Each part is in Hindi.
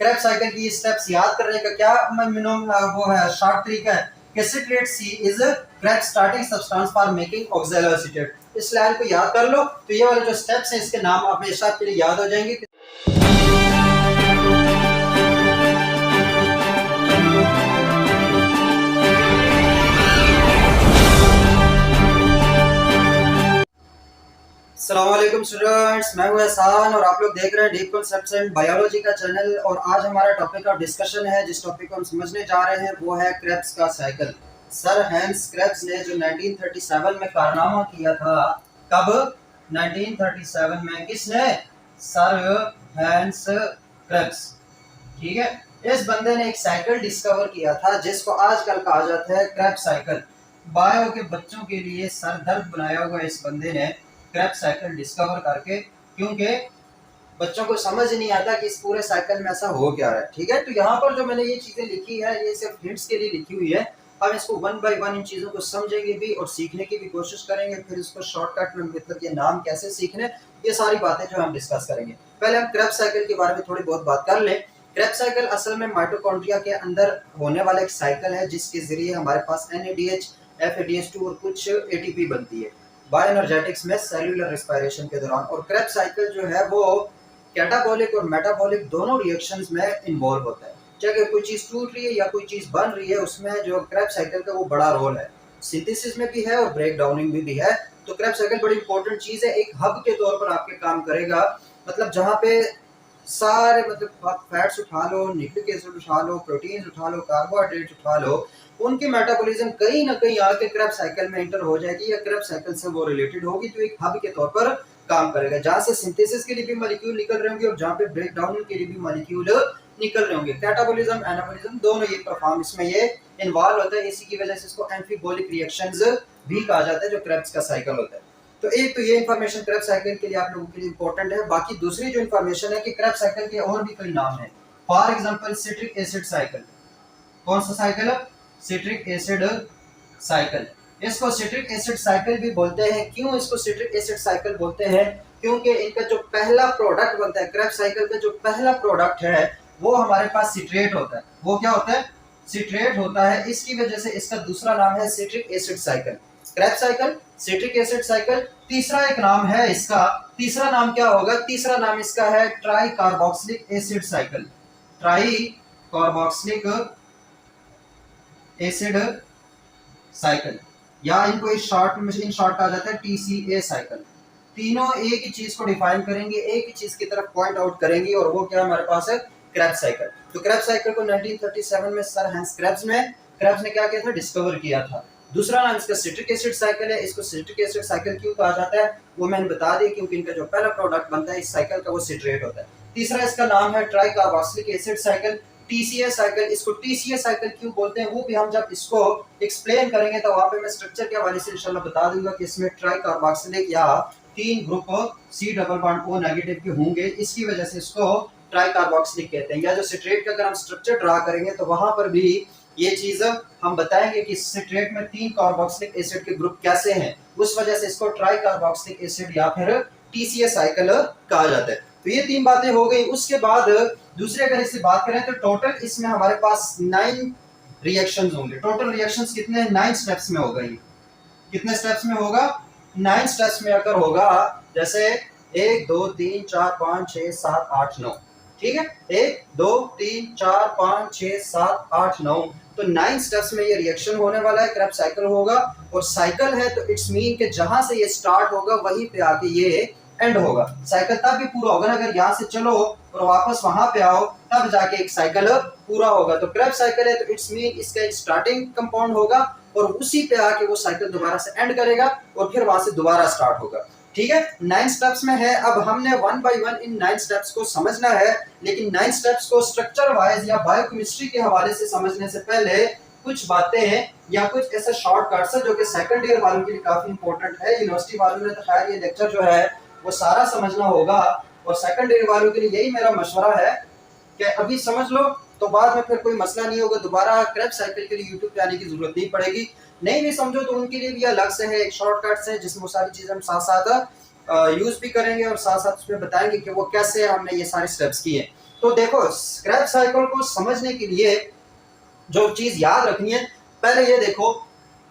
क्रैब साइकिल की स्टेप्स याद करने का क्या वो है शॉर्ट तरीका है कि citrate C is Krebs starting substance for making oxalic acetate. इस लाइन को याद कर लो तो ये वाले जो स्टेप्स हैं इसके नाम हमेशा के लिए याद हो जाएंगे। अस्सलामुअलैकुम स्टूडेंट्स, मैं हूं एहसान और आप लोग देख रहे हैं डीप कॉन्सेप्ट्स एंड बायोलॉजी का चैनल। और आज हमारा टॉपिक ऑफ डिस्कशन है, जिस टॉपिक को हम समझने जा रहे हैं वो है क्रेब्स का साइकिल। सर हैंस क्रेब्स ने जो 1937 में कारनामा किया था, कब? 1937 में। किसने? Sir Hans Krebs. ठीक है, इस बंदे ने एक साइकिल डिस्कवर किया था जिसको आजकल कहा जाता है क्रेब साइकिल। बायो के बच्चों के लिए सरदर्द बनाया हुआ इस बंदे ने क्रेब साइकिल डिस्कवर करके, क्योंकि बच्चों को समझ नहीं आता कि इस पूरे साइकिल में ऐसा हो क्या रहा है। ठीक है, तो यहाँ पर जो मैंने ये चीजें लिखी है ये सिर्फ हिंट्स के लिए लिखी हुई है। हम इसको वन बाय वन इन चीजों को समझेंगे भी और सीखने की भी कोशिश करेंगे, फिर इसको शॉर्टकट में मतलब ये नाम कैसे सीखने, ये सारी बातें जो हम डिस्कस करेंगे। पहले हम क्रेब साइकिल के बारे में थोड़ी बहुत बात कर लें। क्रेब साइकिल असल में माइटोकॉन्ड्रिया के अंदर होने वाला एक साइकिल है जिसके जरिए हमारे पास NADH, FADH2 और कुछ ATP बनती है बायोएनर्जेटिक्स में सेल्यूलर रेस्पिरेशन के दौरान। और क्रेब साइकिल जो है वो कैटाबॉलिक और मेटाबॉलिक दोनों रिएक्शंस में इन्वॉल्व होता है। चाहे कोई चीज टूट रही है या कोई चीज बन रही है, उसमें जो क्रेब साइकिल का वो बड़ा रोल है। सिंथेसिस में भी है और ब्रेक डाउनिंग भी है। तो क्रेब साइकिल बड़ी इंपॉर्टेंट चीज है, एक हब के तौर पर आपके काम करेगा। मतलब जहाँ पे सारे मतलब आप फैट्स उठा लो, न्यूक्लिक एसिड उठा लो, प्रोटीन्स उठा लो, कार्बोहाइड्रेट उठा लो, उनकी मेटाबॉलिज्म कहीं ना कहीं आके क्रेब साइकिल में एंटर हो जाएगी या क्रेब साइकिल से वो रिलेटेड होगी, तो एक हब के तौर पर काम करेगा जहां से सिंथेसिस के लिए भी मॉलिक्यूल निकल रहे होंगे और जहां पे ब्रेक डाउन के लिए भी मॉलिक्यूल निकल रहे होंगे। कैटाबॉलिज्म, एनाबॉलिज्म दोनों ये परफॉर्म इसमें ये इन्वॉल्व होता है। इसी की वजह से इसको एम्फीबॉलिक रिएक्शंस भी कहा जाता है जो क्रेब्स का साइकिल होता है। तो एक तो ये इन्फॉर्मेशन क्रेब साइकिल के लिए आप लोगों के लिए इंपॉर्टेंट है। बाकी दूसरी जो इन्फॉर्मेशन है कि क्रेब साइकिल के और भी कई नाम है। For example citric acid cycle. कौन सा साइकिल? Citric acid cycle. इसको सिट्रिक एसिड साइकिल भी बोलते हैं। क्यों इसको सिट्रिक एसिड साइकिल बोलते हैं? क्योंकि इनका जो पहला प्रोडक्ट बनता है, क्रेब साइकिल का जो पहला प्रोडक्ट है वो हमारे पास सिट्रेट होता है। वो क्या होता है? सिट्रेट होता है। इसकी वजह से इसका दूसरा नाम है citric acid cycle. Krebs cycle, citric acid cycle. तीसरा एक नाम है इसका, तीसरा नाम क्या होगा? तीसरा नाम इसका है try carboxylic acid cycle. Try carboxylic acid cycle, या इनको इस शॉर्ट में इन शॉर्ट कहा जाता है TCA साइकिल। तीनों एक ही चीज को डिफाइन करेंगे, एक ही चीज की तरफ पॉइंट आउट करेंगे, और वो क्या हमारे पास है? Krebs cycle. तो क्रेब साइकिल को 1937 में सर हैंस क्रेब्स ने क्या किया था? डिस्कवर किया था। दूसरा नाम इसका सिट्रिक एसिड साइकिल है। इसको सिट्रिक एसिड साइकिल क्यों कहा जाता है वो मैंने बता दिया, क्योंकि इनका जो पहला प्रोडक्ट बनता है इस साइकिल का वो सिट्रेट होता है। तीसरा इसका नाम है try carboxylic acid cycle, TCA cycle. इसको TCA साइकिल क्यों बोलते हैं वो भी हम जब इसको एक्सप्लेन करेंगे तो वहां पे मैं स्ट्रक्चर के हवाले से इंशाल्लाह बता दूंगा कि इसमें ट्राई कार्बोक्सिलिक या 3 group C double bond O negative के होंगे, इसकी वजह से इसको ट्राई कार्बोक्सिलिक कहते हैं। या जो सिट्रेट का अगर हम स्ट्रक्चर ड्रा करेंगे तो वहां पर भी ये चीज हम बताएंगे कि सिट्रेट में 3 कार्बोक्सिलिक एसिड के ग्रुप कैसे हैं, उस वजह से इसको ट्राई कार्बोक्सिलिक एसिड या फिर TCA साइकिल कहा जाता है। तो ये 3 बातें हो गई। उसके बाद दूसरे अगर इससे बात करें तो टोटल इसमें हमारे पास 9 रिएक्शंस होंगे। टोटल रिएक्शंस कितने हैं? 9 स्टेप्स में होगा। ये कितने स्टेप्स में होगा? 9 स्टेप्स में अगर होगा, जैसे 1 2 3 4 5 6 7 8 9, ठीक है, 1 2 3 4 5 6 7 8 9, तो 9 स्टेप्स में ये रिएक्शन होने वाला है, क्रेब साइकिल होगा। और साइकिल है तो इट्स मीन कि जहां से ये स्टार्ट होगा वहीं पे आके ये एंड होगा। साइकिल तब भी पूरा होगा ना अगर यहाँ से चलो और वापस वहां पे आओ, तब जाके एक साइकिल पूरा होगा। तो क्रेब साइकिल है तो इट्स मीन इसका एक स्टार्टिंग कंपाउंड होगा और उसी पे आके वो साइकिल दोबारा से एंड करेगा और फिर वहां से दोबारा स्टार्ट होगा। ठीक है, 9 स्टेप्स में है। अब हमने one by one in 9 steps को समझना है, लेकिन 9 स्टेप्स को स्ट्रक्चर वाइज या बायोकेमिस्ट्री के हवाले से समझने से पहले कुछ बातें हैं या कुछ ऐसे शॉर्टकट्स है जो कि सेकंड ईयर वालों के लिए काफी इंपॉर्टेंट है। यूनिवर्सिटी वालों ने तो खैर ये लेक्चर जो है वो सारा समझना होगा, और सेकंड ईयर वालों के लिए यही मेरा मशवरा है कि अभी समझ लो तो बाद में फिर कोई मसला नहीं होगा, दोबारा क्रेब साइकिल के लिए यूट्यूब पे आने की जरूरत नहीं पड़ेगी। नहीं भी समझो तो उनके लिए भी अलग से है, एक शॉर्टकट्स है जिसमें सारी चीजें हम साथ साथ यूज भी करेंगे और साथ साथ उसमें बताएंगे कि वो कैसे हमने ये सारे स्टेप्स किए। तो देखो क्रेब्स साइकिल को समझने के लिए जो चीज याद रखनी है, पहले ये देखो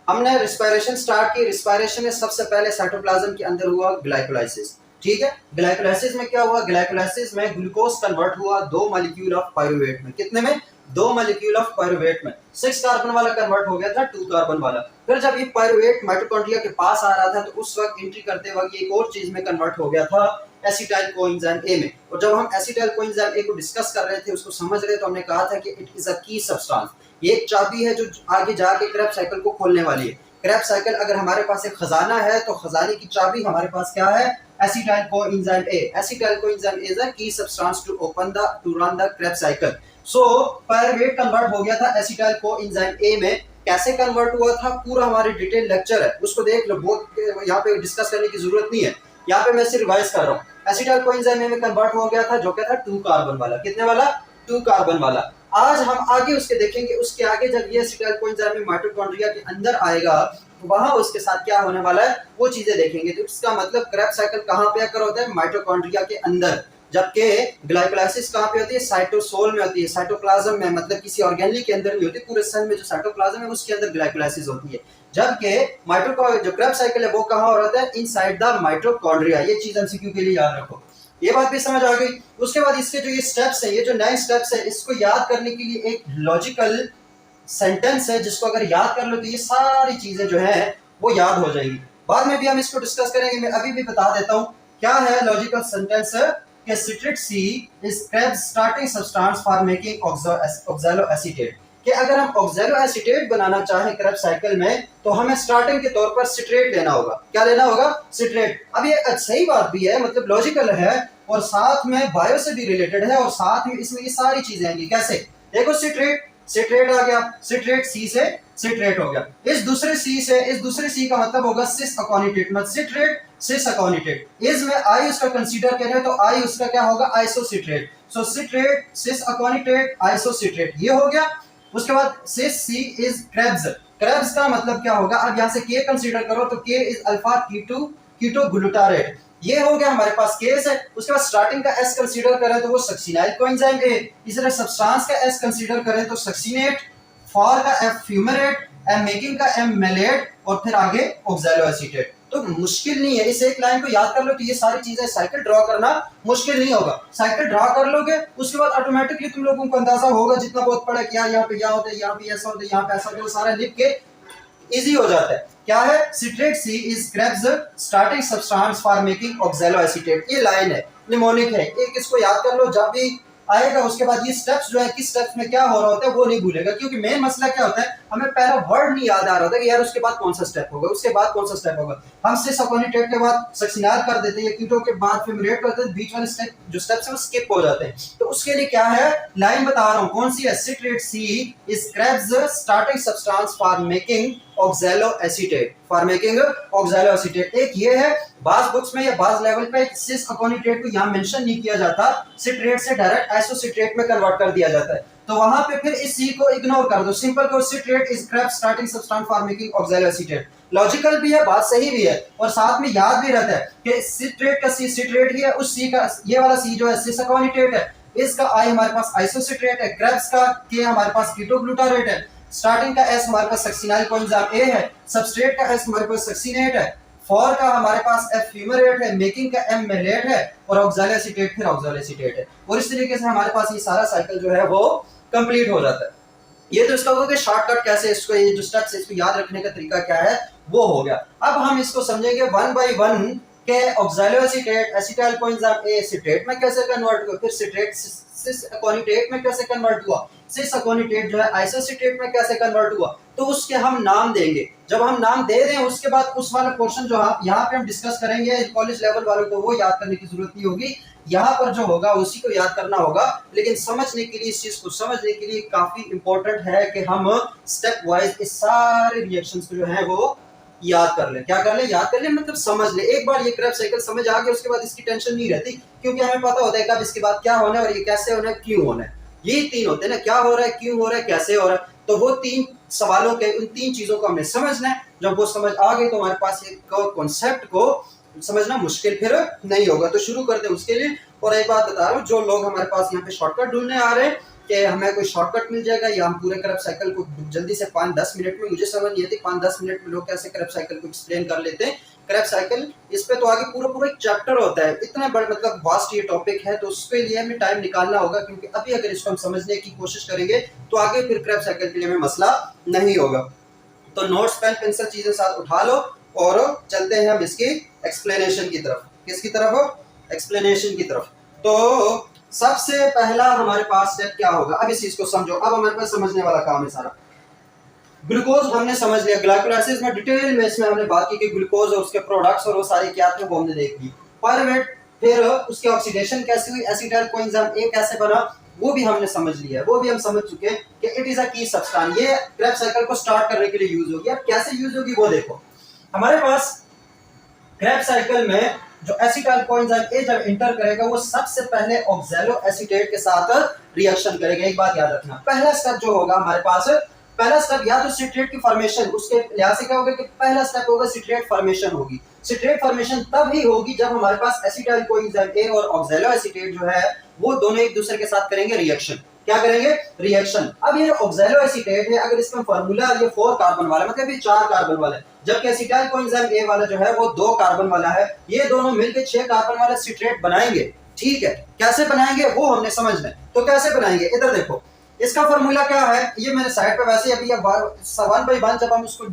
हमने रिस्पायरेशन स्टार्ट की। रिस्पायरेशन में सबसे पहले साइटोप्लाज्म के अंदर हुआ ग्लाइकोलाइसिस, ठीक है। ग्लाइकोलाइसिस में क्या हुआ, ग्लाइकोलाइसिस में ग्लूकोज कन्वर्ट हुआ 2 मॉलिक्यूल ऑफ पायरुवेट में। कितने में, 2 मॉलिक्यूल ऑफ पायरुवेट में। 6 कार्बन वाला कन्वर्ट हो गया था 2 कार्बन वाला। फिर जब ये पायरुवेट माइटोकॉन्ड्रिया के पास आ रहा था तो उस वक्त एंट्री करते वक्त एक और चीज में कन्वर्ट हो गया था, एसिटाइल कोएंजाइम ए में। और जब हम एसिटाइल कोएंजाइम ए को डिस्कस कर रहे थे, उसको समझ रहे, तो हमने कहा था कि it is a key substance, ये एक चाबी है जो आगे जाके क्रेब्स साइकिल को खोलने वाली है। क्रेब्स साइकिल अगर हमारे पास एक खजाना है तो खजाने की चाबी हमारे पास क्या है, acetyl coenzyme A. Acetyl coenzyme is a key substance to open the to run the Krebs cycle. So pyruvate convert हो गया था एसिटाइल कोएंजाइम ए में। कैसे कन्वर्ट हुआ था पूरा हमारे डिटेल लेक्चर है, उसको देख लो, बहुत यहाँ पे डिस्कस करने की जरूरत नहीं है, यहाँ पे मैं सिर्फ रिवाइज कर रहा हूँ। एसिटाइल कोएंजाइम ए में कन्वर्ट हो गया था जो क्या था 2 कार्बन वाला। कितने वाला, 2 कार्बन वाला। आज हम आगे उसके देखेंगे, उसके आगे जब ये एसिटाइल कोएंजाइम माइटोकॉन्ड्रिया के अंदर आएगा तो वहां उसके साथ क्या होने वाला है वो चीजें देखेंगे। तो इसका मतलब क्रेब्स साइकिल कहां पे आकर होता है, माइटोकॉन्ड्रिया के अंदर। जबकि ग्लाइकोलाइसिस कहां पे होती है, साइटोसोल में होती है, साइटोप्लाज्म में, मतलब किसी ऑर्गेनेली के अंदर नहीं होती, पूरे सेल में जो साइटोप्लाज्म है उसके अंदर ग्लाइकोलाइसिस होती है। जबकि जो क्रेब्स साइकिल है वो कहां हो रहा है, इनसाइड द माइटोकॉन्ड्रिया। ये चीज एमसीक्यू के लिए याद रखो, ये बात भी समझ आ गई। उसके बाद इसके जो ये स्टेप्स है, ये जो 9 स्टेप्स है, इसको याद करने के लिए एक लॉजिकल सेंटेंस है जिसको अगर याद कर लो तो ये सारी चीजें जो है वो याद हो जाएगी। बाद में भी हम इसको डिस्कस करेंगे, मैं अभी भी बता देता हूं क्या है लॉजिकल सेंटेंस कि citrate C is Krebs starting substance for making oxalo acetate. कि अगर हम ऑक्सैलो एसीटेट बनाना चाहें क्रेब्स साइकिल में तो हमें स्टार्टिंग के तौर पर सिट्रेट लेना होगा। क्या लेना होगा, सिट्रेट। अब ये सही बात भी है, मतलब लॉजिकल है और साथ में बायो से भी रिलेटेड है और साथ में इसमें ये सारी चीजें आएंगी। कैसे, देखो सिट्रेट, सिट्रेट आ गया, सिट्रेट सी से सिट्रेट हो गया। इस दूसरे सी से, इस दूसरे सी का मतलब होगा सिस अकोनिटेट, मतलब सिट्रेट सिस अकोनिटेट। इस में आई उसका कंसीडर करें तो आई उसका क्या होगा, आइसोसिट्रेट। सो सिट्रेट सिस अकोनिटेट आइसोसिट्रेट, ये हो गया। उसके बाद सिस सी इज क्रेब्स। क्रेब्स का मतलब क्या होगा, अब यहां से के कंसीडर करो तो K is alpha keto keto glutarate, ये हो गया हमारे पास केस है। उसके बाद स्टार्टिंग का एस कंसीडर करें तो वो सक्सिनाइल कोएंजाइम ए। इस तरह सब्सटेंस का एस कंसीडर करें तो सक्सिनेट, फॉर का एफ फ्यूमेरेट, एम मेकिंग का एम मेलेट और फिर आगे ऑक्सैलो एसीटेट। तो मुश्किल नहीं है, इस एक लाइन को याद कर लो तो ये सारी चीजें साइकिल ड्रॉ करना मुश्किल नहीं होगा। साइकिल ड्रॉ कर लोगे उसके बाद ऑटोमेटिकली तुम लोगों को अंदाजा होगा, जितना बहुत पड़ा कि यहाँ पे यहाँ होता है, यहाँ पे ऐसा होता है, यहाँ पे ऐसा होता है, सारा लिख के इजी हो जाता है। क्या है, citrate C is Krebs starting substance for making oxalo acetate. ये लाइन है, निमोनिक है, एक इसको याद कर लो, जब भी आएगा उसके बाद ये स्टेप्स जो है किस स्टेप्स में क्या हो रहा होता है वो नहीं भूलेगा। क्योंकि मेन मसला क्या होता है, हमें पहला वर्ड नहीं याद आ रहा होता कि यार उसके बाद कौन सा स्टेप होगा, उसके बाद कौन सा स्टेप होगा। हम सिस अकोनिटेट के बाद सक्सिनाल कर देते हैं, कीटो के बाद फ्यूमेरेट करते हैं, बीच वाले स्टेप जो स्टेप्स है वो स्किप हो जाते हैं। तो उसके लिए क्या है, लाइन बता रहा हूं कौन सी है, citrate C is Krebs starting substance for making oxalo acetate, for making oxalo acetate. एक ये है, बाज बुक्स में या बाज लेवल पे सिस अकोनिटेट को यहां मेंशन नहीं किया जाता, सिट्रेट से डायरेक्ट आइसोसिट्रेट में कन्वर्ट कर दिया जाता है। तो वहां पे फिर इस सी को इग्नोर कर दो, सिंपल को citrate is Krebs starting substance for making oxalo acetate. Logical भी है, बात सही भी है और साथ में याद भी रहता है कि सिट्रेट का सी सिट्रेट ही है, उस सी का ये वाला सी जो है सिस अकोनिटेट है, इसका आई हमारे पास आइसोसिट्रेट है, क्रेब्स का के हमारे पास कीटो ग्लूटारेट है, स्टार्टिंग का एस हमारे पास सक्सिनाइल कोएंजाइम ए है, सबस्ट्रेट का एस हमारे पास सक्सिनेट है, फॉर का हमारे पास एफ फ्यूमेरेट है, मेकिंग का एम मेलेट है और ऑक्सैलो एसीटेट फिर ऑक्सैलो एसीटेट है। और इस तरीके से हमारे पास ये सारा साइकिल जो है वो कंप्लीट हो जाता है। ये तो इसका होगा कि शॉर्टकट कैसे इसको, ये जो स्टेप्स है इसको याद रखने का तरीका क्या है वो हो गया। अब हम इसको समझेंगे वन बाय वन के ऑक्सैलो एसीटेट एसिटाइल कोएंजाइम ए एसीटेट में कैसे कन्वर्ट हुआ, फिर सिट्रेट सिस अकोनिटेट में कैसे कन्वर्ट हुआ, सिस अकोनिटेट जो है आइसोसिट्रेट में कैसे कन्वर्ट हुआ। तो उसके हम नाम देंगे, जब हम नाम दे दें उसके बाद उस वाला पोर्शन जो यहाँ पे हम डिस्कस करेंगे कॉलेज लेवल वालों को वो याद करने की जरूरत नहीं होगी, यहाँ पर जो होगा उसी को याद करना होगा। लेकिन समझने के लिए, इस चीज को समझने के लिए काफी इंपॉर्टेंट है कि हम स्टेप वाइज इस सारे रिएक्शंस को जो है वो याद कर ले। क्या कर ले, याद कर ले, मतलब समझ ले। एक बार ये क्रेब्स साइकिल समझ आ गया उसके बाद इसकी टेंशन नहीं रहती, क्योंकि हमें पता होता है कब इसके बाद क्या होना है और ये कैसे होना है, क्यों होना है। ये तीन होते हैं ना, क्या हो रहा है, क्यों हो रहा है, कैसे हो रहा है। तो वो तीन सवालों के, उन तीन चीजों को हमने समझना है। जब वो समझ आ गई तो हमारे पास एक कॉन्सेप्ट को समझना मुश्किल फिर नहीं होगा। तो शुरू करते हैं उसके लिए। और एक बात बता रहा हूँ, जो लोग हमारे पास यहाँ पे शॉर्टकट ढूंढने आ रहे हैं कि हमें कोई शॉर्टकट मिल जाएगा या हम पूरे क्रैप साइकिल को जल्दी से 5-10 मिनट में, मुझे समझ नहीं आती 5-10 मिनट में लोग कैसे क्रैप साइकिल को एक्सप्लेन कर लेते हैं। क्रैप साइकिल इस पे तो आगे पूरा पूरा एक चैप्टर होता है, इतना बड़ा मतलब वास्ट ये टॉपिक है, तो उसके लिए हमें टाइम निकालना होगा, क्योंकि अभी अगर इसको हम समझने की कोशिश करेंगे तो आगे फिर क्रैप साइकिल के लिए हमें मसला नहीं होगा। तो नोट्स पेन पेंसिल चीजें साथ उठा लो और चलते हैं हम इसकी एक्सप्लेनेशन की तरफ। किसकी तरफ? एक्सप्लेनेशन की तरफ। तो सबसे पहला हमारे पास स्टेप क्या होगा, अब इस चीज को समझो, अब हमारे पास समझने वाला काम है सारा। ग्लूकोज हमने समझ लिया, ग्लाइकोलाइसिस में डिटेल में इसमें हमने बात की कि ग्लूकोज और उसके प्रोडक्ट्स और वो सारे क्या थे वो हमने देख ली। पायरुवेट, फिर उसकी ऑक्सीडेशन कैसे हुई, एसिटाइल कोएंजाइम ए कैसे बना, वो भी हमने समझ लिया है, वो भी हम समझ चुके हैं कि it is a key substance, ये क्रैप साइकिल को स्टार्ट करने के लिए यूज होगी। अब कैसे यूज होगी वो देखो। हमारे पास क्रैप साइकिल में जो एसिटाइल कोएंजाइम ए जब इंटर करेगा वो सबसे पहले ऑक्सैलो एसीटेट के साथ रिएक्शन करेगा। एक बात याद रखना, पहला स्टेप जो होगा हमारे पास, पहला स्टेप या तो सिट्रेट की फॉर्मेशन, उसके लिहाज से क्या होगा कि पहला स्टेप होगा सिट्रेट फॉर्मेशन होगी। सिट्रेट फॉर्मेशन तब ही होगी जब हमारे पास एसिटाइल कोएंजाइम ए और ऑक्सैलो एसीटेट जो है वो दोनों एक दूसरे के साथ करेंगे रिएक्शन। क्या करेंगे? रिएक्शन। अब ये ऑक्सैलो एसीटेट है, अगर इसका फार्मूला ये 4 कार्बन वाला, मतलब ये 4 कार्बन वाला है, जबकि एसिटाइल कोएंजाइम ए वाला जो है वो 2 कार्बन वाला है। ये दोनों मिलकर 6 कार्बन वाला सिट्रेट बनाएंगे। ठीक है, कैसे बनाएंगे वो हमने समझना है। तो कैसे बनाएंगे, इधर देखो, इसका फार्मूला क्या है, ये मेरे साइड पे वैसे अभी वन बाय वन जब हम उसको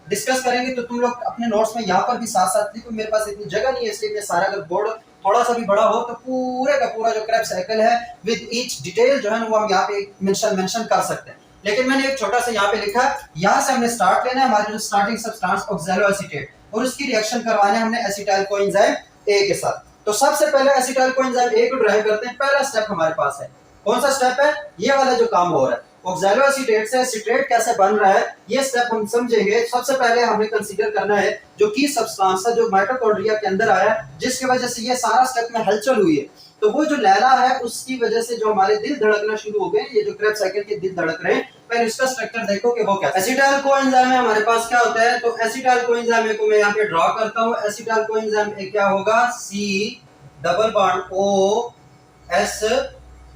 डिस्कस करेंगे तो तुम लोग अपने नोट्स में यहाँ पर भी साथ साथ लिखो। मेरे पास इतनी जगह नहीं है, इसलिए मैं सारा अगर बोर्ड थोड़ा सा भी बड़ा हो तो पूरे का पूरा जो क्रैप साइकिल है विद ईच डिटेल जो है ना वो हम यहाँ पे मेंशन कर सकते हैं। लेकिन मैंने एक छोटा सा यहाँ पे लिखा, यहाँ से हमने स्टार्ट लेना है हमारे जो स्टार्टिंग सब्सटेंस ऑक्सैलो एसीटेट, और उसकी रिएक्शन करवाने हमने एसिटाइल कोएंजाइम ए के साथ। तो सबसे पहले एसिटाइल कोएंजाइम ए को ड्राइव करते हैं, पहला स्टेप हमारे पास है। कौन सा स्टेप है? ये वाला जो काम हो रहा है, ऑक्सैलो एसीटेट से सिट्रेट कैसे बन रहा है, ये स्टेप हम समझेंगे। सबसे पहले हमें कंसीडर करना है जो की सब्सटेंस है जो माइटोकॉन्ड्रिया के अंदर आया है, जिसकी वजह से ये सारा स्टेप में हलचल हुई है। तो वो जो लैला है उसकी वजह से जो हमारे दिल धड़कना शुरू हो गए, ये जो क्रैप साइकिल के दिल धड़क रहे हैं, पहले इसका स्ट्रक्चर देखो कि वो क्या है। एसिटाइल कोएंजाइम में हमारे पास क्या होता है, तो एसिटाइल कोएंजाइम को मैं यहाँ पे ड्रॉ करता हूँ। एसिटाइल कोएंजाइम क्या होगा, C double bond O S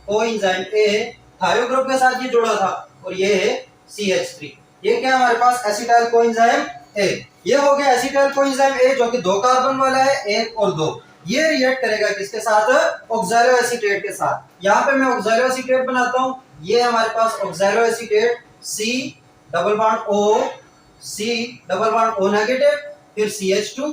coenzyme A, थायो ग्रुप के साथ ये जुड़ा था, और ये है CH3। ये क्या हमारे पास एसिटाइल कोएंजाइम A। ये हो गया एसिटाइल कोएंजाइम A जो कि 2 कार्बन वाला है, 1 और 2। ये रिएक्ट करेगा किसके साथ? ऑक्सैलो एसीटेट के साथ। यहाँ पे मैं ऑक्सैलो एसीटेट बनाता हूँ, ये हमारे पास oxaloacetate C double bond O, C double bond O negative, फिर CH2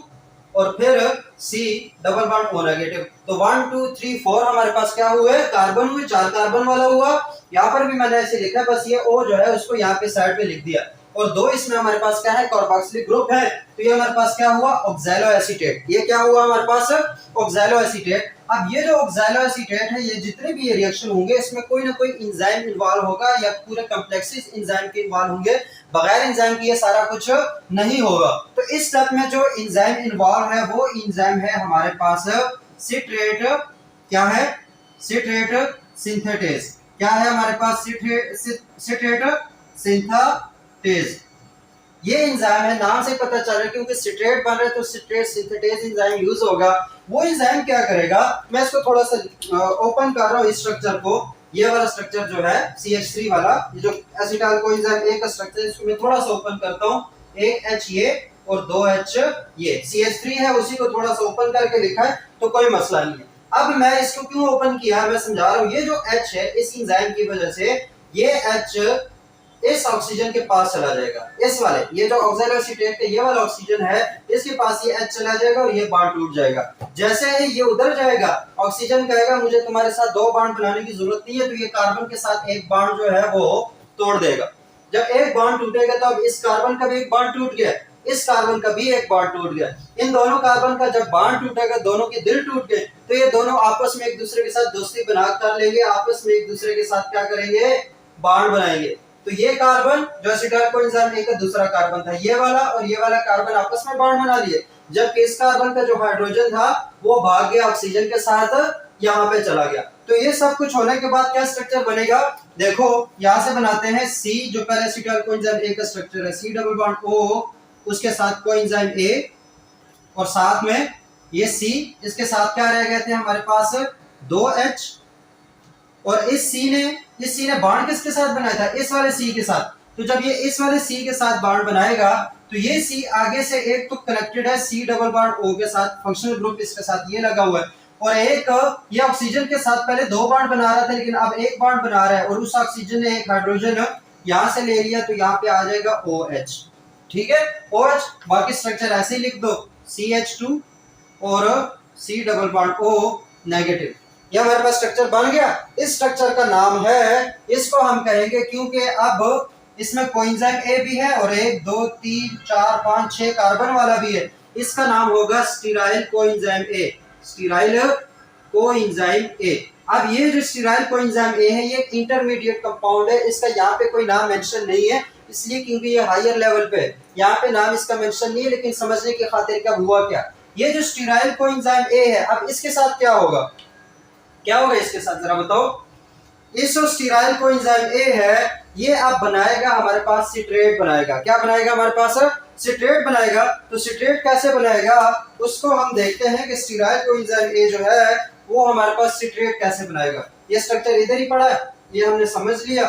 और फिर C double bond O negative. तो 1 2 3 4 हमारे पास क्या हुए, कार्बन हुए, 4 कार्बन वाला हुआ। यहाँ पर भी मैंने ऐसे लिखा, बस ये O जो है उसको यहाँ पे साइड पे लिख दिया, और 2 इसमें हमारे पास क्या है, कार्बोक्सिलिक ग्रुप है। तो ये हमारे पास क्या हुआ, ऑक्सैलो एसीटेट। ये क्या हुआ हमारे पास, ऑक्सैलो एसीटेट। अब ये जो ऑक्सैलो एसीटेट है, ये जितने भी ये रिएक्शन होंगे इसमें कोई ना कोई एंजाइम इन्वॉल्व होगा, या पूरे कॉम्प्लेक्सेस एंजाइम के इन्वॉल्व होंगे। बगैर एंजाइम के ये सारा कुछ नहीं होगा। तो इस स्टेप में जो एंजाइम इन्वॉल्व है वो एंजाइम है हमारे पास सिट्रेट, क्या है, सिट्रेट सिंथेटेज। क्या है हमारे पास, सिट्रेट सिंथेटेज। ये एंजाइम है, नाम से पता चल रहा है क्योंकि सिट्रेट बन रहा है तो सिट्रेट सिंथेटेज एंजाइम यूज होगा। वो एंजाइम क्या करेगा, मैं इसको थोड़ा सा ओपन कर रहा हूँ इस स्ट्रक्चर को। ये वाला स्ट्रक्चर जो है CH3 वाला, ये जो एसिटाइल कोएंजाइम ए का स्ट्रक्चर है, इसको मैं थोड़ा सा ओपन करता हूँ। 1 H ये और 2 H ये, CH3 है उसी को थोड़ा सा ओपन करके लिखा है, तो कोई मसला नहीं है। अब मैं इसको क्यों ओपन किया मैं समझा रहा हूँ। ये जो H है इस एंजाइम की वजह से ये H इस ऑक्सीजन के पास चला जाएगा, इस वाले, ये जो ऑक्सैलो एसीटेट ये वाला ऑक्सीजन है इसके पास ये H चला जाएगा और ये बॉन्ड टूट जाएगा। जैसे ही ये उधर जाएगा, ऑक्सीजन कहेगा मुझे तुम्हारे साथ 2 बॉन्ड बनाने की जरूरत नहीं है, तो ये कार्बन के साथ एक बॉन्ड जो है वो तोड़ देगा। जब एक बॉन्ड टूटेगा तो अब इस कार्बन का भी एक बॉन्ड टूट गया, इस कार्बन का भी एक बॉन्ड टूट गया। इन दोनों कार्बन का जब बॉन्ड टूटेगा, दोनों के दिल टूट गए, तो ये दोनों आपस में एक दूसरे के साथ दोस्ती बना कर लेंगे, आपस में एक दूसरे के साथ क्या करेंगे, बॉन्ड बनाएंगे। तो ये कार्बन जो एसिटाइल कोएंजाइम ए का दूसरा कार्बन था, ये वाला और ये वाला कार्बन आपस में बॉन्ड बना लिए, जबकि इस कार्बन का जो हाइड्रोजन था वो भाग गया ऑक्सीजन के साथ यहाँ पे चला गया। तो ये सब कुछ होने के बाद क्या स्ट्रक्चर बनेगा, देखो यहाँ से बनाते हैं। C जो पहले एसिटाइल कोएंजाइम ए का स्ट्रक्चर है, C डबल बॉन्ड O, उसके साथ कोएंजाइम A, और साथ में ये C, इसके साथ क्या रह गए थे हमारे पास 2H, और इस सी ने बॉन्ड किसके साथ बनाया था, इस वाले सी के साथ। तो जब ये इस वाले सी के साथ बॉन्ड बनाएगा तो ये सी आगे से एक तो कनेक्टेड है सी डबल बॉन्ड O के साथ, फंक्शनल ग्रुप इसके साथ ये लगा हुआ है, और एक ये ऑक्सीजन के साथ पहले 2 बॉन्ड बना रहा था लेकिन अब 1 बॉन्ड बना रहा है, और उस ऑक्सीजन ने एक हाइड्रोजन यहां से ले लिया तो यहाँ पे आ जाएगा OH। ठीक है, OH। बाकी स्ट्रक्चर ऐसे ही लिख दो, CH2 और C double bond O negative. ये हमारे पास स्ट्रक्चर बन गया। इस स्ट्रक्चर का नाम है, इसको हम कहेंगे, क्योंकि अब इसमें कोएंजाइम ए भी है और 1 2 3 4 5 6 कार्बन वाला भी है, इसका नाम होगा sterile coenzyme A, sterile coenzyme A. अब ये जो स्टीराइल कोएंजाइम ए है ये एक इंटरमीडिएट कंपाउंड है, इसका यहाँ पे कोई नाम मेंशन नहीं है इसलिए क्योंकि ये हायर लेवल पे है, यहाँ पे नाम इसका मेंशन नहीं है, लेकिन समझने की खातिर क्या हुआ क्या, ये जो स्टीराइल कोएंजाइम ए है अब इसके साथ क्या होगा, क्या होगा इसके साथ जरा बताओ। इस जो स्टीराइल कोएंजाइम ए है ये अब बनाएगा हमारे पास सिट्रेट बनाएगा, क्या बनाएगा हमारे पास सिट्रेट बनाएगा। तो सिट्रेट कैसे बनाएगा उसको हम देखते हैं कि स्टीराइल कोएंजाइम ए जो है वो हमारे पास सिट्रेट कैसे बनाएगा। ये स्ट्रक्चर इधर ही पड़ा है, ये हमने समझ लिया।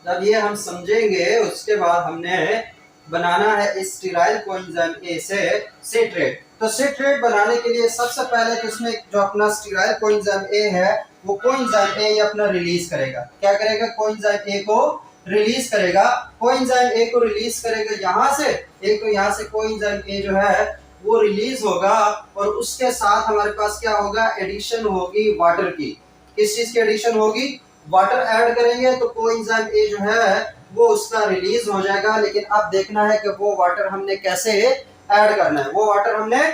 जब ये हम समझेंगे उसके बाद हमने बनाना है इस स्टीराइल कोएंजाइम ए से सिट्रेट। तो सिट्रेट बनाने के लिए सबसे पहले तो इसमें जो अपना स्टीराइल कोएंजाइम ए है वो कोएंजाइम ए अपना रिलीज करेगा, क्या करेगा, कोएंजाइम ए को रिलीज करेगा। कोएंजाइम ए को रिलीज करेगा यहाँ से, एक तो यहाँ से कोएंजाइम ए जो है वो रिलीज होगा, और उसके साथ हमारे पास क्या होगा, एडिशन होगी वाटर की। किस चीज की एडिशन होगी, वाटर ऐड करेंगे तो कोएंजाइम ए जो है वो उसका रिलीज हो जाएगा। लेकिन अब देखना है कि वो वाटर हमने कैसे ऐड करना है, वो वाटर हमने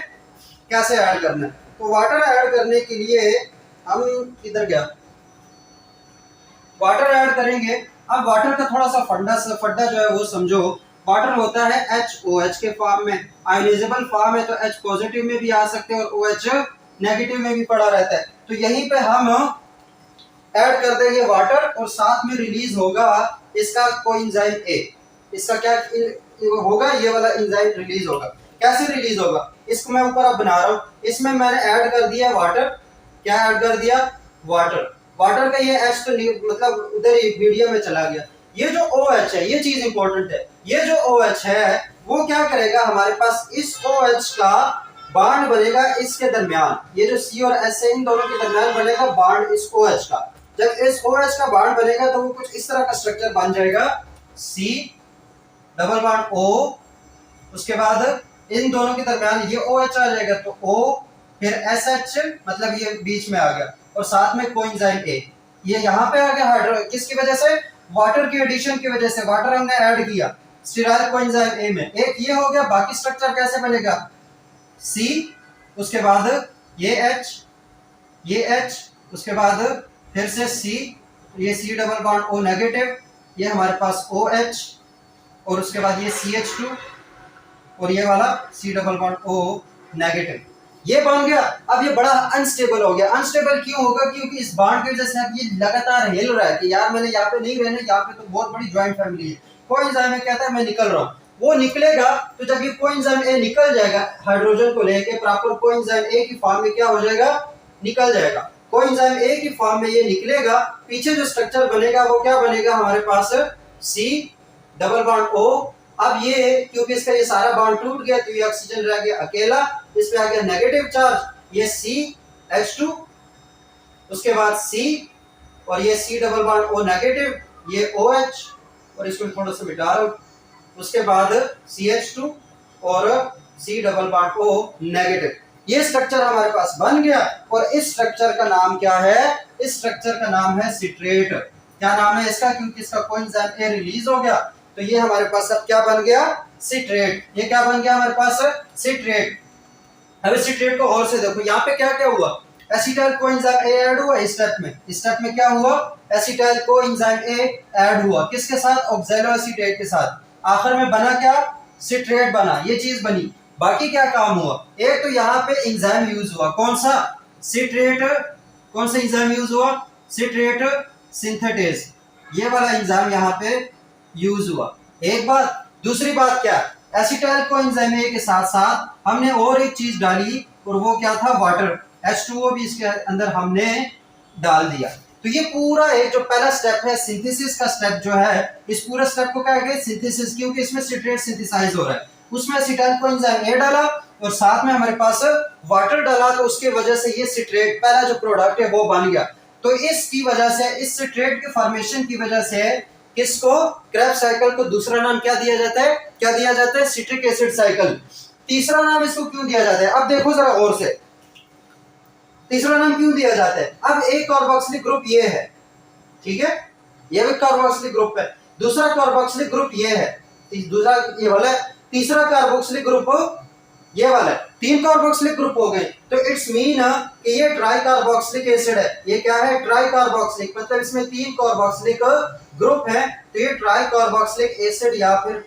कैसे ऐड करना है। तो वाटर ऐड करने के लिए हम किधर गया, वाटर ऐड करेंगे। अब वाटर का थोड़ा सा फड्डा जो है वो समझो। वाटर होता है HOH के फॉर्म में, आयोनाइजेबल फॉर्म है तो H पॉजिटिव में भी आ सकते हैं और OH नेगेटिव में भी पड़ा रहता है। तो यहीं पे हम ऐड कर देंगे वाटर और साथ में रिलीज होगा इसका कोएंजाइम ए। इसका क्या होगा, ये वाला एंजाइम रिलीज होगा। कैसे रिलीज होगा, इसको मैं ऊपर अब बना रहा हूँ, इसमें मैंने ऐड कर दिया वाटर। क्या ऐड कर दिया, वाटर। वाटर का ये H तो मतलब उधर ही मीडियम में चला गया। ये जो OH है ये चीज इंपॉर्टेंट है, ये जो OH है वो क्या करेगा, हमारे पास इस OH का बॉन्ड बनेगा इसके दरमियान, ये जो C और S है इन दोनों के दरमियान बनेगा बॉन्ड इस OH का। जब इस OH का बॉन्ड बनेगा तो वो कुछ इस तरह का स्ट्रक्चर बन जाएगा, C डबल बॉन्ड O, उसके बाद इन दोनों के दरमियान ये OH आ जाएगा तो O, फिर SH मतलब ये बीच में आ गया, और साथ में कोएंजाइम A। ये यहाँ पे आ गया हाइड्रो, किसकी वजह से, वाटर की एडिशन की वजह से। वाटर हमने ऐड किया स्टीराइल कोएंजाइम A में, एक ये हो गया। बाकी स्ट्रक्चर कैसे बनेगा, C, उसके बाद ये H, ये H, उसके बाद फिर से C, ये C double bond O negative, ये हमारे पास OH, और उसके बाद ये CH2 और ये वाला C double bond O negative. ये बन गया। अब ये बड़ा अनस्टेबल हो गया। अनस्टेबल क्यों होगा, क्योंकि इस बॉन्ड की वजह से अब ये लगातार हिल रहा है कि यार मैंने यहाँ पे नहीं रहना, यहाँ पे तो बहुत बड़ी ज्वाइंट फैमिली है। कोएंजाइम ए कहता है मैं निकल रहा हूँ, वो निकलेगा। तो जब ये कोएंजाइम ए निकल जाएगा हाइड्रोजन को लेके, प्रॉपर कोएंजाइम ए की फॉर्म में क्या हो जाएगा, निकल जाएगा। कोएंजाइम ए की फॉर्म में ये निकलेगा, पीछे जो स्ट्रक्चर बनेगा वो क्या बनेगा हमारे पास, C डबल बॉन्ड O। अब ये क्योंकि इसका ये सारा बॉन्ड टूट गया तो ये ऑक्सीजन रह गया अकेला, इस पे आ गया नेगेटिव चार्ज, ये CH2, उसके बाद C और ये C double bond O negative, ये OH और इसको थोड़ा सा मिटा रहा हूं, उसके बाद CH2 और C double bond O negative. ये स्ट्रक्चर हमारे पास बन गया। और इस स्ट्रक्चर का नाम क्या है, इस स्ट्रक्चर का नाम है सिट्रेट। क्या नाम है इसका, क्योंकि इसका कोएंजाइम ए रिलीज हो गया तो ये हमारे पास अब क्या बन गया, सिट्रेट। ये क्या बन गया हमारे पास, सिट्रेट। अब इस सिट्रेट को और से देखो, यहाँ पे क्या क्या हुआ, एसिटाइल कोएंजाइम ए ऐड हुआ इस स्टेप में। इस स्टेप में क्या हुआ, एसिटाइल कोएंजाइम ए ऐड हुआ, किसके साथ, ऑक्सैलोएसीटेट के साथ। आखिर में बना क्या, सिट्रेट बना, ये चीज बनी। बाकी क्या काम हुआ, एक तो यहाँ पे एंजाइम यूज हुआ, कौन सा, सिट्रेट। कौन सा एंजाइम यूज हुआ, सिट्रेट सिंथेटेज, ये वाला एंजाइम यहाँ पे यूज हुआ। एक बात, दूसरी बात क्या, एसिटाइल कोएंजाइम ए के साथ साथ हमने और एक चीज डाली, और वो क्या था, वाटर। H2O भी इसके अंदर हमने डाल दिया। तो ये पूरा एक जो पहला स्टेप है सिंथेसिस का स्टेप जो है, इस पूरे स्टेप को क्या कहते हैं, सिंथेसिस, क्योंकि इसमें सिट्रेट सिंथेसाइज हो रहा है। उसमें एसिटाइल कोएंजाइम ए डाला और साथ में हमारे पास वाटर डाला, तो उसकी वजह से ये सिट्रेट पहला जो प्रोडक्ट है वो बन गया। तो इसकी वजह से, इस सिट्रेट के फॉर्मेशन की वजह से किसको, क्रेब्स साइकिल को दूसरा नाम क्या दिया जाता है, क्या दिया जाता है, सिट्रिक एसिड साइकिल। तीसरा नाम इसको क्यों दिया जाता है, अब देखो जरा गौर से, तीसरा नाम क्यों दिया जाता है। अब एक कार्बोक्सिलिक ग्रुप ये है, ठीक है, ये भी कार्बोक्सिलिक ग्रुप है। दूसरा कार्बोक्सिलिक ग्रुप ये है, दूसरा ये वाला, तीसरा कार्बोक्सिलिक ग्रुप ये वाला है। 3 कार्बोक्सिलिक ग्रुप हो गए, तो इट्स मीन कि ये ट्राई कार्बोक्सिलिक एसिड है। ये क्या है, ट्राई कार्बोक्सिलिक, मतलब इसमें 3 कार्बोक्सिलिक ग्रुप है, तो ये ट्राई कार्बोक्सिलिक एसिड या फिर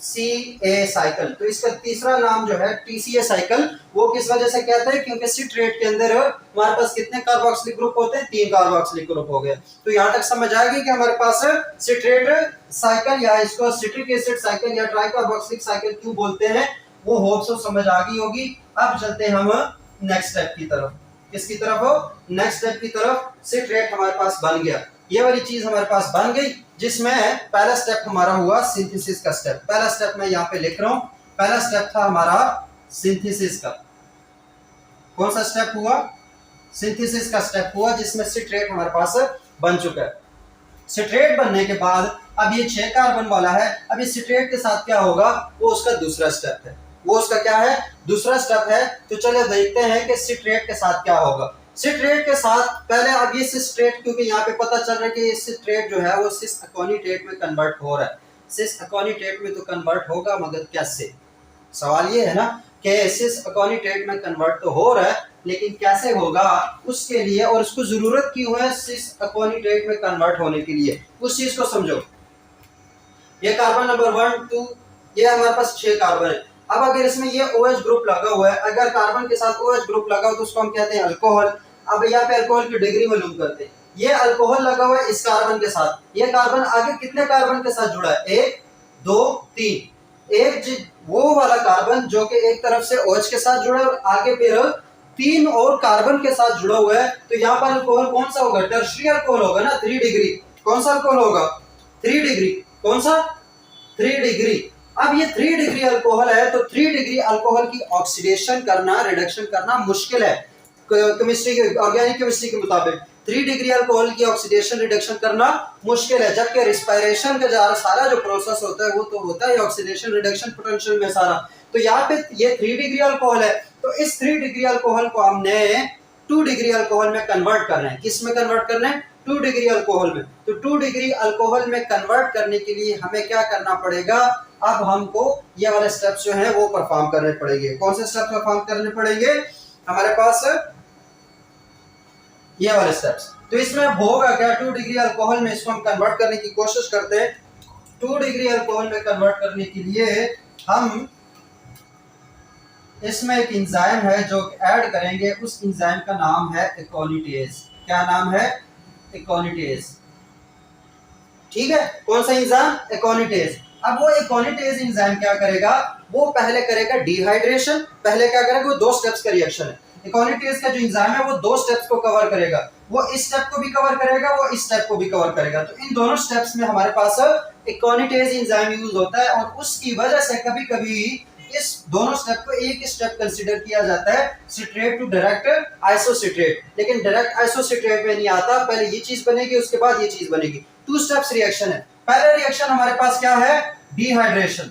TCA साइकिल। तो इसका तीसरा नाम जो है TCA साइकिल, वो किस वजह से कहते हैं, क्योंकि सिट्रेट के अंदर हमारे पास कितने कार्बोक्सिलिक ग्रुप होते हैं, 3 कार्बोक्सिलिक ग्रुप हो गए। तो यहां तक समझ आएगी कि हमारे पास सिट्रेट साइकिल या इसको सिट्रिक एसिड साइकिल या ट्राई कार्बोक्सिलिक साइकिल क्यों बोलते हैं, वो होप सो समझ आ गई होगी। अब चलते हैं हम नेक्स्ट स्टेप की तरफ। किसकी तरफ हो, नेक्स्ट स्टेप की तरफ। सिट्रेट हमारे पास बन गया, ये वाली चीज हमारे पास बन गई, जिसमें पहला स्टेप हमारा हुआ सिंथेसिस का स्टेप। पहला स्टेप मैं यहाँ पे लिख रहा हूं, पहला स्टेप था हमारा सिंथेसिस का। कौन सा स्टेप हुआ, सिंथेसिस का स्टेप हुआ, जिसमें सिट्रेट हमारे पास बन चुका है। सिट्रेट बनने के बाद अब ये 6 कार्बन वाला है, अब इस सिट्रेट के साथ क्या होगा, वो उसका दूसरा स्टेप है, वो उसका क्या है, दूसरा स्टेप है। तो चलो देखते हैं कि सिट्रेट के साथ क्या होगा। सिट्रेट के साथ पहले, अब ये सिट्रेट, क्योंकि यहाँ पे पता चल रहा है कि ये सिट्रेट जो है वो सिस अकोनिटेट में कन्वर्ट हो रहा है। सिस अकोनिटेट में तो कन्वर्ट होगा, मगर कैसे, सवाल ये है ना कि सिस अकोनिटेट में कन्वर्ट तो हो रहा है, लेकिन कैसे होगा उसके लिए, और उसको जरूरत क्यों है सिस अकोनिटेट में कन्वर्ट होने के लिए, उस चीज को समझो। ये कार्बन नंबर 1 2, ये हमारे पास 6 कार्बन है। अब अगर इसमें ये OH ग्रुप लगा हुआ है, अगर कार्बन के साथ OH ग्रुप लगा हो तो उसको हम कहते हैं अल्कोहल। अब यहाँ पे अल्कोहल की डिग्री मालूम करते हैं। ये अल्कोहल लगा हुआ है इस कार्बन के साथ, ये कार्बन आगे कितने कार्बन के साथ जुड़ा है, 1 2 3। एक वो वाला कार्बन जो कि एक तरफ से OH के साथ जुड़ा है और आगे फिर 3 और कार्बन के साथ जुड़ा हुआ है, तो यहाँ पर अल्कोहल कौन सा होगा, टर्शियरी अल्कोहल होगा ना, 3 डिग्री। कौन सा अल्कोहल होगा, 3 डिग्री। कौन सा, 3 डिग्री। अब ये 3 डिग्री अल्कोहल है, तो 3 डिग्री अल्कोहल की ऑक्सीडेशन करना, रिडक्शन करना मुश्किल है केमिस्ट्री के, ऑर्गेनिक केमिस्ट्री के मुताबिक 3 डिग्री अल्कोहल की ऑक्सीडेशन रिडक्शन करना मुश्किल है, जबकि रिस्पायरेशन का सारा जो प्रोसेस होता है वो तो होता है ऑक्सीडेशन रिडक्शन पोटेंशियल में सारा। तो यहाँ पे ये 3 डिग्री अल्कोहल है, तो इस 3 डिग्री अल्कोहल को हमने 2 डिग्री अल्कोहल में कन्वर्ट करना है। किस में कन्वर्ट करना है, 2 डिग्री अल्कोहल में। तो 2 डिग्री अल्कोहल में कन्वर्ट करने के लिए हमें क्या करना पड़ेगा, अब हमको ये वाले स्टेप्स जो हैं वो परफॉर्म करने पड़ेंगे। कौन से स्टेप्स परफॉर्म करने पड़ेंगे, हमारे पास ये वाले स्टेप्स। तो इसमें होगा क्या, 2 डिग्री अल्कोहल में इसको हम कन्वर्ट करने की कोशिश करते हैं। 2 डिग्री अल्कोहल में कन्वर्ट करने के लिए हम इसमें एक एंजाइम है जो ऐड करेंगे, उस एंजाइम का नाम है एकोनिटेज। क्या नाम है, एकोनिटेज। ठीक है, कौन सा एंजाइम, एकोनिटेज। अब वो एकोनिटेज एंजाइम क्या करेगा, वो पहले करेगा डिहाइड्रेशन। पहले क्या करेगा, वो 2 स्टेप्स का रिएक्शन है। एकोनिटेज का जो एंजाइम है वो 2 स्टेप्स को कवर करेगा, वो इस स्टेप को भी कवर करेगा, वो इस स्टेप को भी कवर करेगा। तो इन दोनों स्टेप्स में हमारे पास एकोनिटेज एंजाइम यूज होता है, और उसकी वजह से कभी कभी इस दोनों स्टेप को एक स्टेप कंसीडर किया जाता है, सिट्रेट टू डायरेक्ट आइसोसिट्रेट। लेकिन डायरेक्ट आइसोसिट्रेट में नहीं आता, पहले ये चीज बनेगी उसके बाद ये चीज बनेगी। 2 स्टेप्स रिएक्शन है। पहला रिएक्शन हमारे पास क्या है, डिहाइड्रेशन।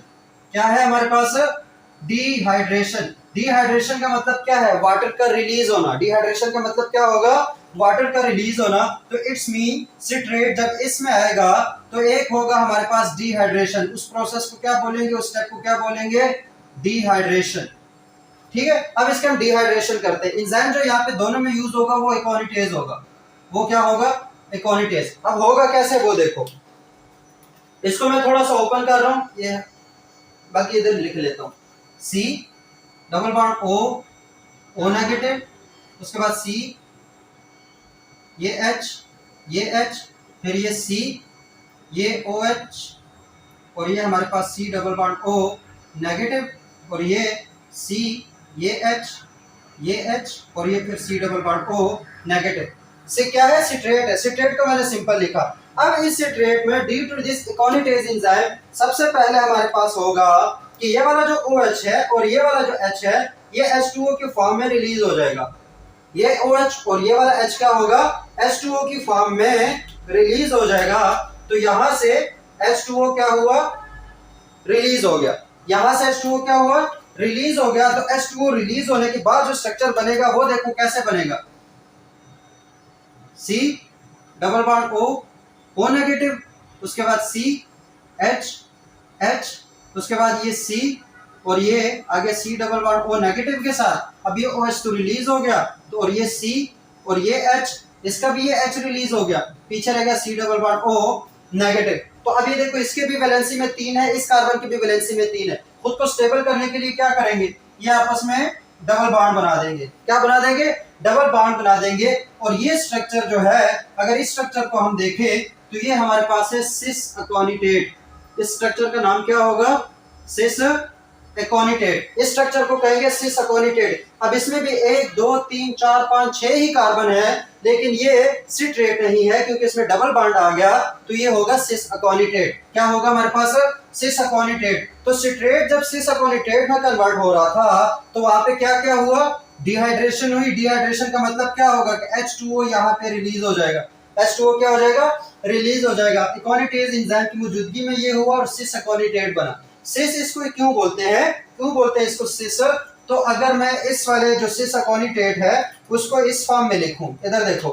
क्या है हमारे पास, डिहाइड्रेशन। डिहाइड्रेशन का मतलब क्या है, वाटर का रिलीज होना। डिहाइड्रेशन का मतलब क्या होगा, वाटर का रिलीज होना। तो इट्स मीन सिट्रेट जब इसमें आएगा तो एक होगा हमारे पास डिहाइड्रेशन। उस प्रोसेस को क्या बोलेंगे, उस स्टेप को क्या बोलेंगे, डिहाइड्रेशन। ठीक है, अब इसके हम डिहाइड्रेशन करते हैं। एंजाइम जो यहाँ पे दोनों में यूज होगा वो एकोनिटेज होगा। वो क्या होगा, एकोनिटेज। अब होगा कैसे वो देखो, इसको मैं थोड़ा सा ओपन कर रहा हूं, ये बाकी इधर लिख लेता हूं। C double bond O negative, उसके बाद C, ये H, फिर ये C, ये OH, और ये हमारे पास C double bond O negative, और ये C, ये H और ये फिर C double bond O negative. से क्या है, सिट्रेट है। सिट्रेट को मैंने सिंपल लिखा। अब इस सिट्रेट में due to this aconitase enzyme सबसे पहले हमारे पास होगा कि ये वाला जो OH है और ये वाला जो H है ये H2O के फॉर्म में रिलीज हो जाएगा। ये OH और ये वाला H क्या होगा, H2O की फॉर्म में रिलीज हो जाएगा। तो यहां से H2O क्या हुआ, रिलीज हो गया। यहां से H2O क्या हुआ, रिलीज हो गया। तो H2O रिलीज होने के बाद जो स्ट्रक्चर बनेगा वो देखो कैसे बनेगा, C double bond O negative, उसके बाद C H उसके बाद ये C और ये आगे C double bond O negative के साथ। अब ये OH तो रिलीज हो गया, तो और ये C और ये H, इसका भी ये H रिलीज हो गया, पीछे रह गया C double bond O negative. तो अब ये देखो इसके भी वैलेंसी में 3 है, इस कार्बन की भी वैलेंसी में 3 है। खुद को स्टेबल करने के लिए क्या करेंगे, ये आपस में डबल बॉन्ड बना देंगे। क्या बना देंगे, डबल बॉन्ड बना देंगे। और ये स्ट्रक्चर जो है, अगर इस स्ट्रक्चर को हम देखें तो ये हमारे पास है सिस अकोनिटेट। इस स्ट्रक्चर का नाम क्या होगा, सिस एकोनिटेट। इस स्ट्रक्चर को कहेंगे सिस अकोनिटेट। अब इसमें भी 1 2 3 4 5 6 ही कार्बन है, लेकिन ये सिट्रेट नहीं है क्योंकि इसमें डबल बॉन्ड आ गया, तो ये होगा सिस अकोनिटेट। क्या होगा हमारे पास, सिस अकोनिटेट। तो सिट्रेट जब सिस अकोनिटेट में कन्वर्ट हो रहा था तो वहां पे क्या क्या हुआ, डिहाइड्रेशन हुई। डिहाइड्रेशन का मतलब क्या होगा कि H2O यहाँ पे रिलीज हो जाएगा। H2O क्या हो जाएगा, रिलीज हो जाएगा। एकोनिटेज एंजाइम की मौजूदगी में ये हुआ और सिस अकोनिटेट बना। सिस इसको क्यों बोलते हैं, क्यों बोलते हैं इसको सिस, तो अगर मैं इस वाले जो सिस अकोनिटेट है उसको इस फॉर्म में लिखूं, इधर देखो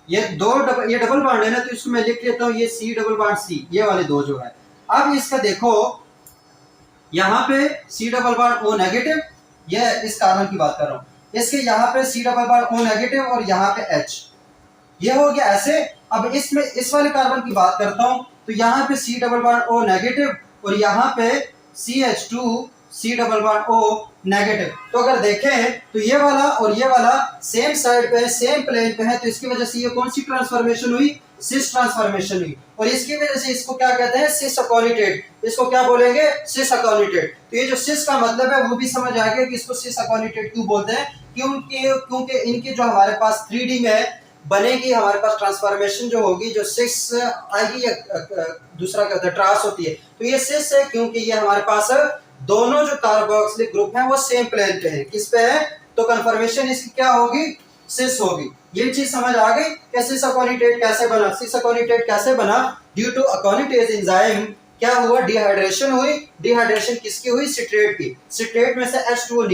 ये ये डबल बॉन्ड है ना, तो इसको मैं लिख लेता हूं ये C डबल बॉन्ड C, ये वाले दो जो है। अब इसका देखो यहाँ पे C double bond O negative, ये इस कार्बन की बात कर रहा हूं, इसके यहाँ पे C double bond O negative और यहाँ पे H, ये हो गया ऐसे। अब इसमें इस वाले कार्बन की बात करता हूं तो यहाँ पे C double bond O negative और यहाँ पे CH2 C double bond O negative. तो अगर देखें तो ये वाला और ये वाला सेम साइड पे है, सेम प्लेन पे है, तो इसकी वजह से ये कौन सी ट्रांसफॉर्मेशन हुई, सिस ट्रांसफॉर्मेशन हुई। और इसकी वजह से इसको क्या कहते हैं, सिस अकोनिटेट। इसको क्या बोलेंगे, सिस अकोनिटेट। तो ये जो सिस का मतलब है वो भी समझ आ गया कि इसको सिस अकोनिटेट क्यों बोलते हैं, क्योंकि इनकी जो हमारे पास 3D में बनेगी, हमारे पास ट्रांसफॉर्मेशन जो होगी, जो सिस आएगी या दूसरा क्या होता है, ट्रांस होती है, तो ये सिस है क्योंकि ये हमारे पास दोनों जो कार्बोक्सिलिक ग्रुप हैं वो सेम प्लेन पे है। किस पे है, तो कन्फर्मेशन इसकी क्या होगी, सिस होगी। ये चीज समझ आ गई कि सिस अकोनिटेट कैसे बना। सिस अकोनिटेट कैसे बना, ड्यू टू अकोनिटेज एंजाइम क्या हुआ, डिहाइड्रेशन हुई। डिहाइड्रेशन किसकी हुई, सिट्रेट की। सिट्रेट में से H2O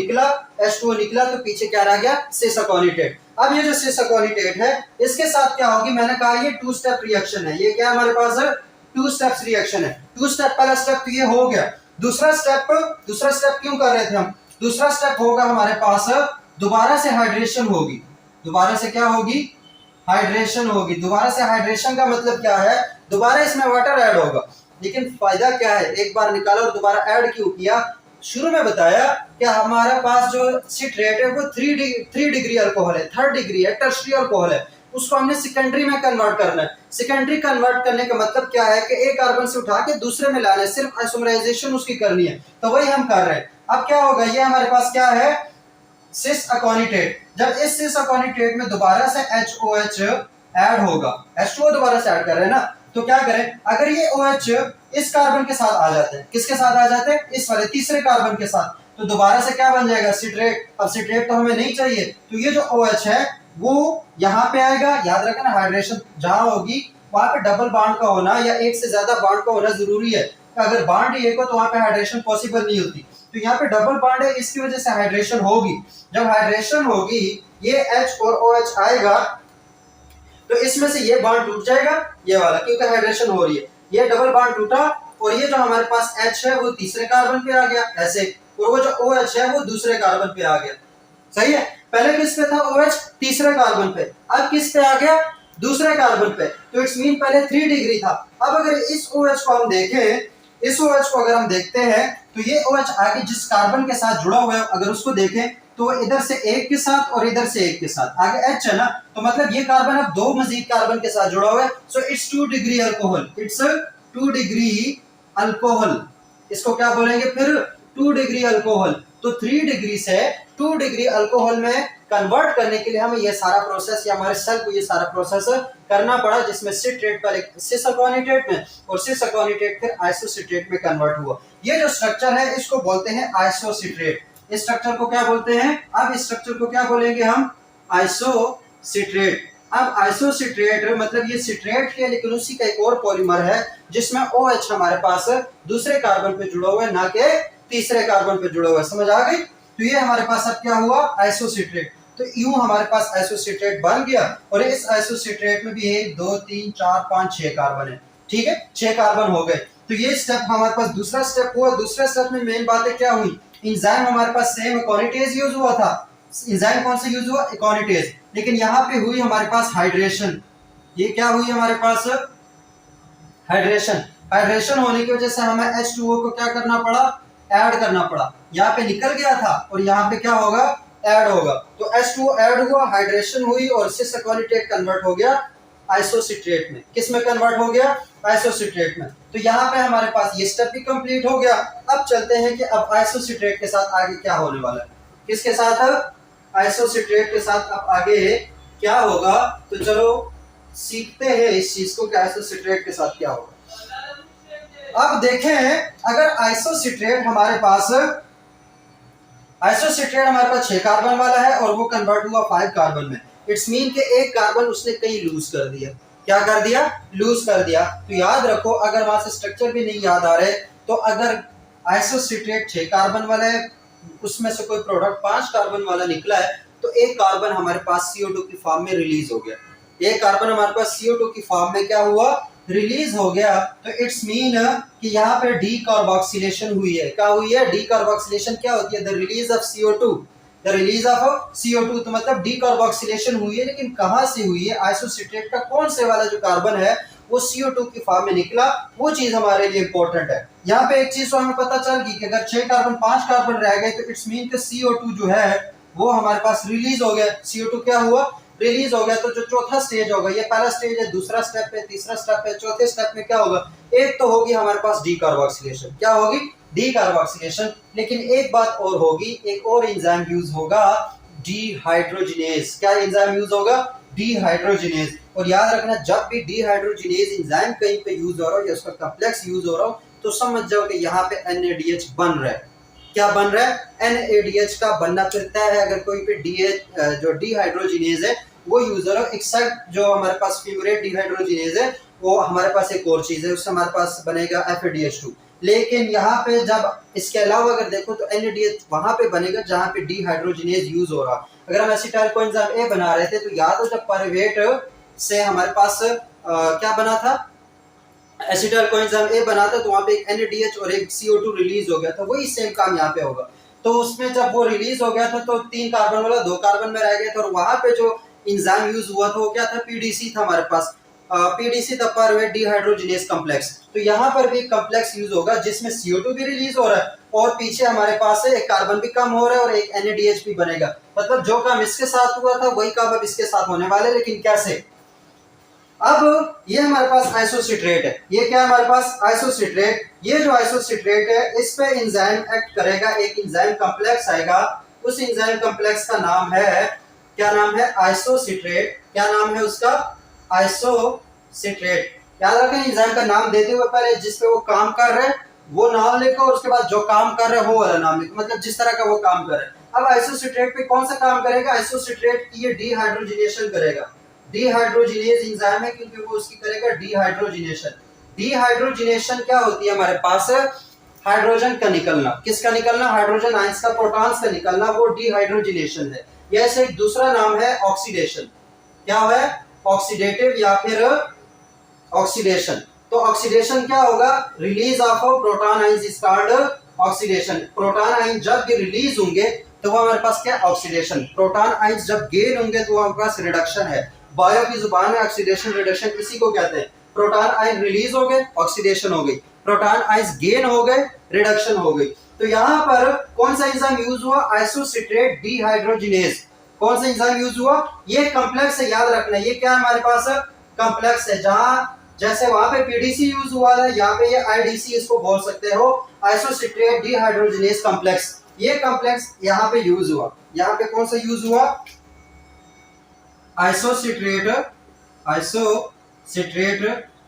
निकला तो पीछे क्या रह गया, सिस अकोनिटेट। अब ये जो सिस अकोनिटेट है इसके साथ क्या होगी, मैंने कहा ये 2 स्टेप रिएक्शन है। ये क्या हमारे पास है, 2 स्टेप्स रिएक्शन है। 2 स्टेप, पहला स्टेप तो ये हो गया। दूसरा स्टेप क्यों कर रहे थे हम, दूसरा स्टेप होगा हमारे पास दोबारा से हाइड्रेशन होगी। दोबारा से क्या होगी, हाइड्रेशन होगी। दोबारा से हाइड्रेशन का मतलब क्या है, दोबारा इसमें वाटर ऐड होगा। लेकिन फायदा क्या है, एक बार निकाला और दोबारा ऐड क्यों किया। शुरू में बताया कि हमारे पास जो सिट्रेट है वो 3 डिग्री अल्कोहल है, 3rd डिग्री है, टर्शरी अल्कोहल है। उसको हमने सेकेंडरी में कन्वर्ट करना है। सेकेंडरी कन्वर्ट करने का मतलब क्या है कि एक कार्बन से उठा के दूसरे में लाना है, सिर्फ आइसोमराइजेशन उसकी करनी है, तो वही हम कर रहे हैं। अब क्या होगा, ये हमारे पास क्या है, सिस अकोनिटेट। जब इस सिस अकोनिटेट में दोबारा से HOH ऐड होगा, H2O दोबारा से ऐड कर रहे हैं ना, तो क्या करें, अगर ये OH इस कार्बन के साथ आ जाते हैं, किसके साथ आ जाते हैं, इस वाले तीसरे कार्बन के साथ, तो दोबारा से क्या बन जाएगा, सिट्रेट। अब सिट्रेट तो हमें नहीं चाहिए, तो ये जो OH है वो यहाँ पे आएगा। याद रखना, हाइड्रेशन जहां होगी वहां पे डबल बॉन्ड का होना या एक से ज्यादा बॉन्ड का होना जरूरी है। अगर बॉन्ड एक हो तो वहां पे हाइड्रेशन पॉसिबल नहीं होती। तो यहाँ पे डबल बॉन्ड है, इसकी वजह से हाइड्रेशन होगी। जब हाइड्रेशन होगी, ये H और OH आएगा तो इसमें से ये बॉन्ड टूट जाएगा, ये वाला, क्योंकि हाइड्रेशन हो रही है। ये डबल बॉन्ड टूटा और ये जो हमारे पास H है वो तीसरे कार्बन पे आ गया ऐसे, और वो जो OH है वो दूसरे कार्बन पे आ गया। सही है, पहले किस पे था, OH तीसरे कार्बन पे, अब किस पे आ गया, दूसरे कार्बन पे। तो इट्स मीन पहले 3 डिग्री था। अब अगर इस OH को हम देखें, इस OH को अगर हम देखते हैं तो ये OH आगे जिस कार्बन के साथ जुड़ा हुआ है, अगर उसको देखें तो इधर से एक के साथ और इधर से एक के साथ, आगे H है ना, तो मतलब ये कार्बन अब 2 मजीद कार्बन के साथ जुड़ा हुआ है। So it's 2 degree alcohol, it's 2 degree alcohol. इसको क्या बोलेंगे फिर, 2 डिग्री अल्कोहल। तो 3 डिग्री से 2 डिग्री अल्कोहल में कन्वर्ट करने के लिए हमें ये सारा प्रोसेस या हमारे सेल को ये सारा प्रोसेस करना पड़ा, जिसमें सिट्रेट पहले सिस अकोनिटेट में और सिस अकोनिटेट फिर आइसोसिट्रेट में कन्वर्ट हुआ। ये जो स्ट्रक्चर है इसको बोलते हैं आइसोसिट्रेट। इस स्ट्रक्चर को क्या बोलते हैं? अब इस स्ट्रक्चर को क्या बोलेंगे हम? आइसोसिट्रेट। अब आइसोसिट्रेट मतलब ये सिट्रेट है, लेकिन उसी का एक और पॉलीमर है जिसमें OH हमारे पास दूसरे कार्बन पे जुड़ा हुआ है, ना कि तीसरे कार्बन पे जुड़ा हुआ है। समझ आ गई? तो ये हमारे पास अब क्या हुआ? आइसोसिट्रेट। तो यूं हमारे पास आइसोसिट्रेट बन गया और इस आइसोसिट्रेट में भी 1 2 3 4 5 6 कार्बन है। ठीक है, 6 कार्बन हो गए। तो ये स्टेप हमारे पास दूसरा स्टेप हुआ। दूसरे स्टेप में मेन बातें क्या हुई? एंजाइम हमारे पास सेम एकोनिटेज यूज हुआ था। एंजाइम कौन सा यूज हुआ? एकोनिटेज। लेकिन यहाँ पे हुई हमारे पास हाइड्रेशन। ये क्या हुई हमारे पास? हाइड्रेशन। हाइड्रेशन होने की वजह से हमें H2O को क्या करना पड़ा? ऐड करना पड़ा। यहाँ पे निकल गया था और यहाँ पे क्या होगा? ऐड होगा। तो H2O ऐड हुआ, हाइड्रेशन हुई और सिस अकोनिटेट कन्वर्ट हो गया आइसोसिट्रेट में। किस में कन्वर्ट हो गया? आइसोसिट्रेट में। तो यहाँ पे हमारे पास ये स्टेप भी कंप्लीट हो गया। अब चलते हैं कि अब आइसोसिट्रेट के साथ आगे क्या होने वाला है। किसके साथ? आइसोसिट्रेट के साथ अब आगे क्या होगा। तो चलो सीखते हैं इस चीज को कि आइसोसिट्रेट के साथ क्या होगा। अब देखें, अगर आइसोसिट्रेट हमारे पास 6 कार्बन वाला है और वो कन्वर्ट हुआ 5 कार्बन में, इट्स मीन के एक कार्बन उसने कहीं लूज कर दिया। क्या कर दिया? लूज कर दिया। तो याद रखो, अगर वहां से स्ट्रक्चर भी नहीं याद आ रहे, तो अगर आइसोसिट्रेट 6 कार्बन वाला है, उसमें से कोई प्रोडक्ट 5 कार्बन वाला निकला है, तो एक कार्बन हमारे पास CO2 की फॉर्म में रिलीज हो गया। एक कार्बन हमारे पास CO2 की फॉर्म में क्या हुआ? रिलीज हो गया। तो इट्स मीन कि यहाँ पे डीकार्बोक्सिलेशन हुई है। क्या हुई है? डीकार्बोक्सिलेशन क्या होती है? The release of CO2। The release of CO2 तो मतलब डीकार्बोक्सिलेशन हुई है। लेकिन कहाँ से हुई है? आइसोसिट्रेट का कौन से वाला जो कार्बन है वो CO2 की फॉर्म में निकला, वो चीज हमारे लिए इंपॉर्टेंट है। यहाँ पे एक चीज तो हमें पता चल गई कि अगर 6 कार्बन 5 कार्बन रह गए तो इट्स मीन कि CO2 जो है वो हमारे पास रिलीज हो गया। CO2 क्या हुआ? रिलीज हो गया। तो जो चौथा स्टेज होगा, ये पहला स्टेज है, दूसरा स्टेप है, तीसरा स्टेप है, चौथे स्टेप में क्या होगा? एक तो होगी हमारे पास डीकार्बोक्सिलेशन। क्या होगी? डीकार्बोक्सिलेशन। लेकिन एक बात और होगी, एक और एंजाइम यूज होगा, डीहाइड्रोजिनेज। क्या एंजाइम यूज होगा? डीहाइड्रोजिनेज। और याद रखना, जब भी डीहाइड्रोजिनेज एंजाइम कहीं पे यूज हो रहा हो या उसका कॉम्प्लेक्स यूज हो रहा हो, तो समझ जाओ कि यहाँ पे NADH बन रहा है। क्या बन रहा है? NADH का बनना फिर तय है अगर कोई पे DH जो डीहाइड्रोजिनेज है वो यूज हो रहा है। एक्सेप्ट जो हमारे पास फ्यूरेट डीहाइड्रोजिनेज है, वो हमारे पास एक और चीज है, उससे हमारे पास बनेगा FADH2। लेकिन यहाँ पे जब इसके अलावा अगर देखो तो NADH वहां पे बनेगा जहां पे डीहाइड्रोजिनेज यूज हो रहा। अगर हम एसिटाइल कोएंजाइम A बना रहे थे, तो याद हो जब पाइरुवेट से हमारे पास क्या बना था? एसिटाइल कोएंजाइम A बना था, तो वहां पे एक NADH और एक CO2 रिलीज हो गया था। वही सेम काम यहाँ पे होगा। तो उसमें जब वो रिलीज हो गया था तो 3 कार्बन वाला 2 कार्बन में रह गया था, और वहां पे जो एंजाइम यूज हुआ था वो क्या था? PDC था हमारे पास। PDC था, पाइरुवेट डीहाइड्रोजिनेज कॉम्प्लेक्स। तो यहाँ पर भी एक कॉम्प्लेक्स यूज होगा जिसमें CO2 भी रिलीज हो रहा है और पीछे हमारे पास है एक कार्बन भी कम हो रहा है और एक NADH भी बनेगा। मतलब जो काम इसके साथ हुआ था वही काम अब इसके साथ होने वाले। लेकिन कैसे? अब ये हमारे पास आइसोसिट्रेट है। ये क्या है हमारे पास? आइसोसिट्रेट। ये जो आइसोसिट्रेट है, इस पे एंजाइम एक्ट करेगा, एक एंजाइम कॉम्प्लेक्स आएगा। उस एंजाइम कॉम्प्लेक्स का नाम है, क्या नाम है? आइसोसिट्रेट। क्या नाम है उसका? आइसोसिट्रेट। याद रखें, एंजाइम का नाम देते हुए पहले जिस पे वो काम कर रहे हैं वो नाम लिखो, उसके बाद जो काम कर रहे हैं वो वाला नाम लिखो, मतलब जिस तरह का वो काम कर रहे हैं। अब आइसोसिट्रेट पे कौन सा काम करेगा? आइसोसिट्रेट की ये डीहाइड्रोजिनेशन करेगा। डीहाइड्रोजिनेज एंजाइम है क्योंकि वो उसकी करेगा डीहाइड्रोजिनेशन। डीहाइड्रोजिनेशन क्या होती है? हमारे पास हाइड्रोजन का निकलना। किसका निकलना? हाइड्रोजन आयंस का, प्रोटॉन्स का निकलना, वो डीहाइड्रोजिनेशन है। यह एक दूसरा नाम है ऑक्सीडेशन। क्या है? ऑक्सीडेटिव या फिर ऑक्सीडेशन। तो ऑक्सीडेशन क्या होगा? Release of proton ions is called oxidation. Proton ion जब भी रिलीज होंगे तो वो हमारे पास क्या? ऑक्सीडेशन। प्रोटॉन आयंस जब गेन होंगे तो वो हमारे पास रिडक्शन है। बायो की जुबान में ऑक्सीडेशन रिडक्शन इसी को कहते हैं। प्रोटॉन आयन रिलीज हो गए, ऑक्सीडेशन हो गई। प्रोटॉन आयंस गेन हो गए, रिडक्शन हो गई। तो यहाँ पर कौन सा एंजाइम यूज हुआ? Isocitrate dehydrogenase. कौन सा एंजाइम यूज हुआ? ये कॉम्प्लेक्स है, याद रखना। ये क्या है हमारे पास? कॉम्प्लेक्स है। जहां जैसे वहां पे PDC यूज हुआ है, यहाँ पे ये IDC इसको बोल सकते हो, आइसोसिट्रेट डीहाइड्रोजिनेज कॉम्प्लेक्स। ये कॉम्प्लेक्स यहाँ पे यूज हुआ, यहाँ पे कौन सा यूज हुआ, isocitrate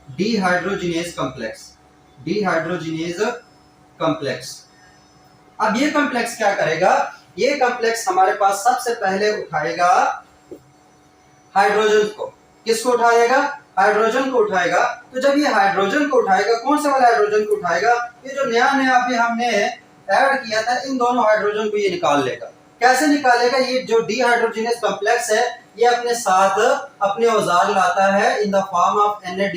dehydrogenase complex, dehydrogenase complex. अब ये कॉम्प्लेक्स क्या करेगा, ये कॉम्प्लेक्स हमारे पास सबसे पहले उठाएगा हाइड्रोजन को। किसको उठाएगा, हाइड्रोजन को उठाएगा। तो जब ये हाइड्रोजन को उठाएगा, कौन से वाला हाइड्रोजन को उठाएगा, ये जो नया नया अभी हमने ऐड किया था, इन दोनों हाइड्रोजन को ये निकाल लेगा। कैसे निकालेगा, ये जो डिहाइड्रोजिनेज कॉम्प्लेक्स है ये अपने साथ अपने औजार लाता है in the form of NAD+।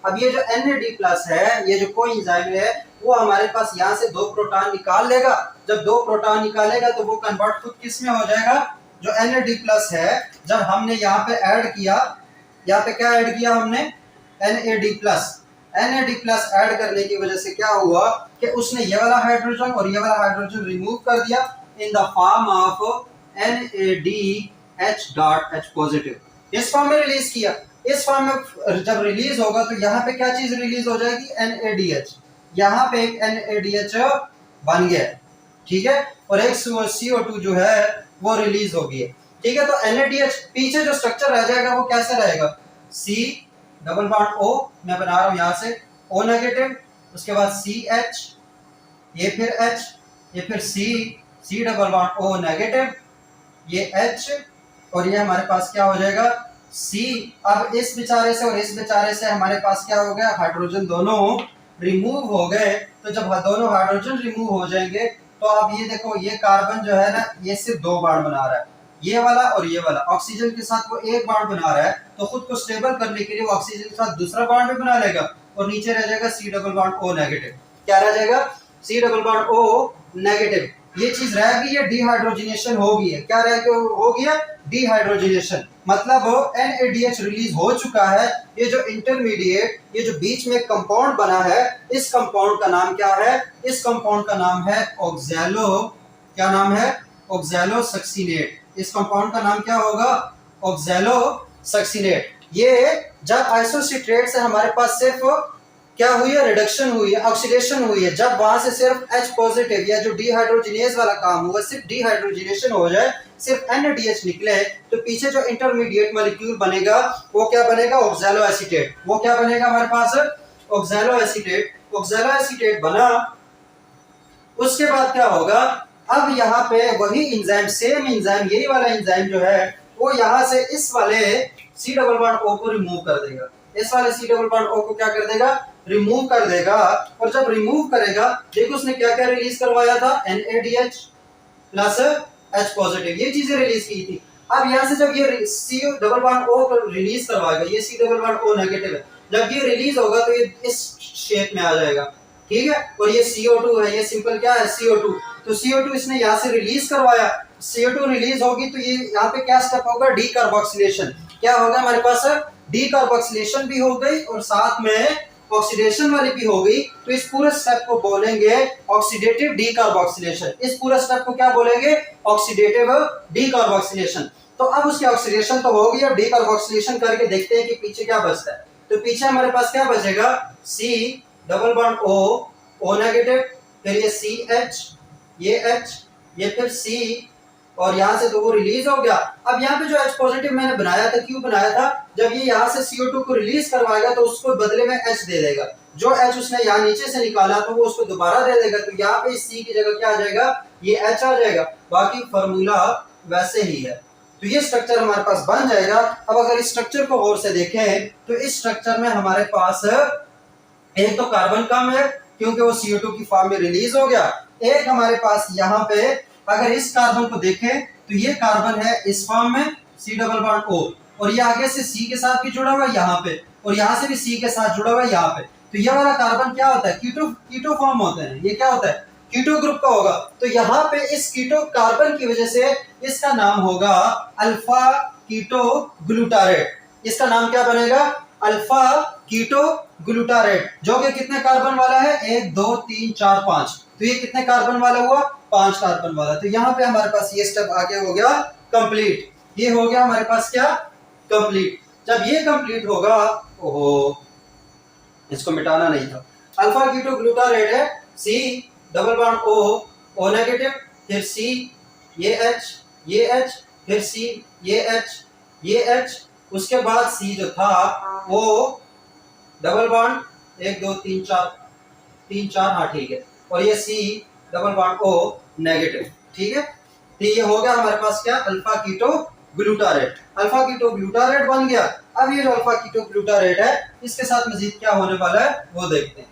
अब ये जो NAD+ है, ये जो कोएंजाइम है, वो हमारे पास यहाँ से 2 प्रोटॉन निकाल लेगा। जब 2 प्रोटॉन निकालेगा तो वो कन्वर्ट खुद किस में हो जाएगा, जो NAD+ है, जब हमने यहाँ पे ऐड किया, यहाँ पे क्या ऐड किया हमने, NAD+। NAD+ ऐड करने की वजह से क्या हुआ कि उसने ये वाला हाइड्रोजन और ये वाला हाइड्रोजन रिमूव कर दिया in the form of NADH positive. इस फॉर्म में रिलीज किया। इस फॉर्म में जब रिलीज होगा तो यहाँ पे क्या चीज रिलीज हो जाएगी, NADH। यहाँ पे एक NADH बन गया, ठीक है, और एक CO2 जो है वो रिलीज हो गई है, ठीक है। तो NADH पीछे जो स्ट्रक्चर रह जाएगा वो कैसे रहेगा, C+O मैं बना रहा हूं यहां से, O नेगेटिव, उसके बाद CH, ये फिर H, ये फिर C+O नेगेटिव, ये H, और ये हमारे पास क्या हो जाएगा, C। अब इस बेचारे से और इस बेचारे से हमारे पास क्या हो गया, हाइड्रोजन दोनों रिमूव हो गए। तो जब दोनों हाइड्रोजन रिमूव हो जाएंगे तो अब ये देखो, ये कार्बन जो है ना, ये सिर्फ 2 बॉन्ड बना रहा है, ये वाला और ये वाला। ऑक्सीजन के साथ वो 1 बॉन्ड बना रहा है, तो खुद को स्टेबल करने के लिए वो ऑक्सीजन के साथ दूसरा बॉन्ड भी बना लेगा, और नीचे रह जाएगा C+O नेगेटिव। क्या रह जाएगा, C+O नेगेटिव। ये चीज रह गई है, डिहाइड्रोजिनेशन हो गई है। क्या रह गया, हो गया डिहाइड्रोजिनेशन, मतलब NADH रिलीज हो चुका है। ये जो इंटरमीडिएट, ये जो बीच में कंपाउंड बना है, इस कंपाउंड का नाम क्या है, इस कंपाउंड का नाम है ऑक्सैलो, क्या नाम है, ऑक्सैलो सक्सिनेट। इस कंपाउंड का नाम क्या होगा, ऑक्सैलो सक्सिनेट। ये जब आइसोसिट्रेट से हमारे पास सिर्फ क्या हुई है, रिडक्शन हुई है, ऑक्सीडेशन हुई है। जब वहां से सिर्फ H पॉजिटिव या जो डिहाइड्रोजिनेज वाला काम हुआ, सिर्फ डिहाइड्रोजिनेशन हो जाए, सिर्फ NADH निकले, तो पीछे जो इंटरमीडिएट मॉलिक्यूल बनेगा वो क्या बनेगा, ऑक्सैलो एसीटेट। वो क्या बनेगा हमारे पास, ऑक्सैलो एसीटेट। ऑक्सैलो एसीटेट बना, उसके बाद क्या होगा, अब यहाँ पे वही एंजाइम, सेम एंजाइम, यही वाला एंजाइम जो है, वो यहाँ से इस वाले C+O को रिमूव कर देगा। इस वाले C+O को क्या कर देगा, रिमूव कर देगा। और जब रिमूव करेगा, देखो उसने क्या क्या रिलीज करवाया था, NADH प्लस H पॉजिटिव, ये चीजें रिलीज की थी। अब यहाँ से जब ये C+O को रिलीज करवाएगा, ये C+O नेगेटिव है, जब ये रिलीज होगा तो ये इस शेप में आ जाएगा, ठीक है। और ये CO2 है, ये सिंपल क्या है, CO2। तो CO2 इसने यहाँ से रिलीज करवाया, CO2 रिलीज होगी तो ये यहाँ पे क्या स्टेप होगा, डीकार्बोक्सिलेशन। क्या होगा हमारे पास, डीकार्बोक्सिलेशन भी हो गई और साथ में ऑक्सीडेशन वाली भी हो गई। तो इस पूरे स्टेप को बोलेंगे ऑक्सीडेटिव डीकार्बोक्सिलेशन। इस पूरे स्टेप को क्या बोलेंगे, ऑक्सीडेटिव डीकार्बोक्सिलेशन। तो अब उसकी ऑक्सीडेशन तो हो गई, अब डीकार्बोक्सिलेशन करके देखते हैं कि पीछे क्या बचता है। तो पीछे हमारे पास क्या बचेगा, C+O नेगेटिव, फिर ये CH, ये H, ये फिर C, और यहाँ से तो वो रिलीज हो गया। अब यहाँ पे जो H पॉजिटिव मैंने बनाया था, क्यों बनाया था, जब ये यहाँ से CO2 को रिलीज करवाएगा तो उसको बदले में H दे देगा। जो H उसने यहाँ नीचे से निकाला तो वो उसको दोबारा दे देगा। तो यहाँ पे C की जगह क्या आ जाएगा, ये H आ जाएगा। बाकी फॉर्मूला वैसे ही है। तो ये स्ट्रक्चर हमारे पास बन जाएगा। अब अगर इस स्ट्रक्चर को गौर से देखें तो इस स्ट्रक्चर में हमारे पास एक तो कार्बन कम है क्योंकि वो CO2 की फॉर्म में रिलीज हो गया। एक हमारे पास यहाँ पे अगर इस कार्बन को देखें तो ये कार्बन है इस फॉर्म में C+O, और ये आगे से C के साथ भी जुड़ा हुआ है यहाँ पे, और यहाँ से भी C के साथ जुड़ा हुआ है यहाँ पे। तो ये वाला कार्बन क्या होता है, कीटो फॉर्म होता है। ये क्या होता है, कीटो ग्रुप का होगा। तो यहाँ पे इस कीटो कार्बन की वजह से इसका नाम होगा अल्फा कीटो ग्लूटारेट। इसका नाम क्या बनेगा, अल्फा कीटो ग्लूटारेट, जो कि कितने कार्बन वाला है, 1 2 3 4 5। तो ये कितने कार्बन वाला हुआ, 5 कार्बन वाला। तो यहाँ पे हमारे पास ये स्टेप आगे हो गया कंप्लीट। ये हो गया हमारे पास क्या, कंप्लीट। जब ये कंप्लीट होगा, ओहो इसको मिटाना नहीं था, अल्फा कीटो ग्लूटारेट है C+O नेगेटिव, फिर सी, ये H, ये H, फिर सी, ये H, ये H, उसके बाद सी जो था वो डबल बॉन्ड 1 2 3 4, 3 4, हाँ ठीक है, और ये C double bond O negative, ठीक है। तो ये हो गया हमारे पास क्या, alpha keto glutarate. Alpha keto glutarate बन गया। अब ये जो अल्फा कीटो ग्लूटारेट है इसके साथ मजीद क्या होने वाला है वो देखते हैं।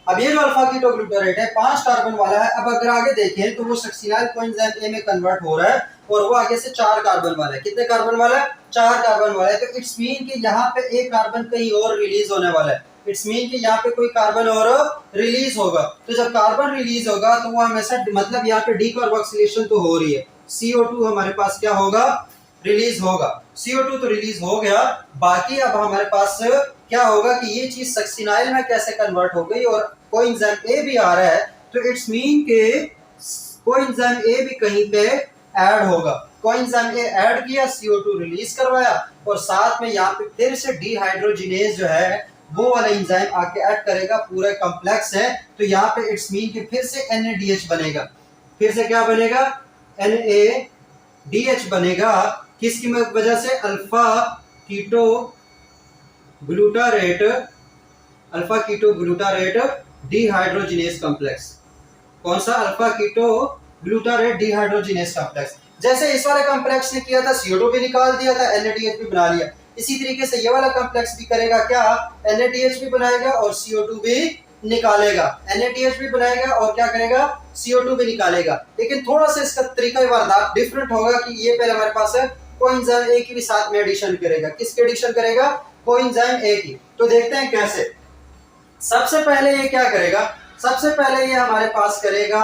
अब ये जो अल्फा कीटो ग्लूटारेट है 5 कार्बन वाला है। अब अगर आगे देखें तो वो सक्सिनाइल कोएंजाइम ए में कन्वर्ट हो रहा है और वो आगे से 4 कार्बन वाला है। कितने कार्बन वाला है, 4 कार्बन वाला है। तो इट्स मीन कि यहाँ पे एक कार्बन कहीं और रिलीज होने वाला है। इट्स मीन कि यहाँ पे कोई कार्बन और रिलीज होगा। तो जब कार्बन रिलीज होगा तो वो हमेशा मतलब यहाँ पे डीकार्बोक्सिलेशन तो हो रही है, CO2 हमारे पास क्या होगा, रिलीज होगा। CO2 तो रिलीज हो गया। बाकी अब हमारे पास क्या होगा कि ये चीज सक्सिनाइल में कैसे कन्वर्ट हो गई और कोएंजाइम ए भी आ रहा है। तो इट्स मीन के कोएंजाइम ए भी कहीं पे ऐड होगा। कोएंजाइम ए ऐड किया, CO2 रिलीज करवाया और साथ में यहाँ पे फिर से डीहाइड्रोजिनेज जो है वो वाला एंजाइम आके ऐड करेगा। पूरा कॉम्प्लेक्स है तो यहाँ पे इट्स मीन कि फिर से NADH बनेगा। फिर से क्या बनेगा, NADH बनेगा। किसकी वजह से, alpha keto glutarate, alpha keto glutarate dehydrogenase complex. कौन सा, alpha keto glutarate dehydrogenase complex. जैसे इस वाले कॉम्प्लेक्स ने किया था, CO2 भी निकाल दिया था, NADH भी बना लिया। इसी तरीके से ये वाला कॉम्प्लेक्स भी करेगा क्या, NADH भी बनाएगा और CO2 भी निकालेगा। NADH भी बनाएगा और क्या करेगा, CO2 भी निकालेगा। लेकिन थोड़ा सा इसका तरीका वारदात डिफरेंट होगा कि ये पहले हमारे पास है कोएंजाइम ए की भी साथ में एडिशन करेगा। किसकी एडिशन करेगा, कोएंजाइम ए की। तो देखते हैं कैसे। सबसे पहले ये क्या करेगा, सबसे पहले ये हमारे पास करेगा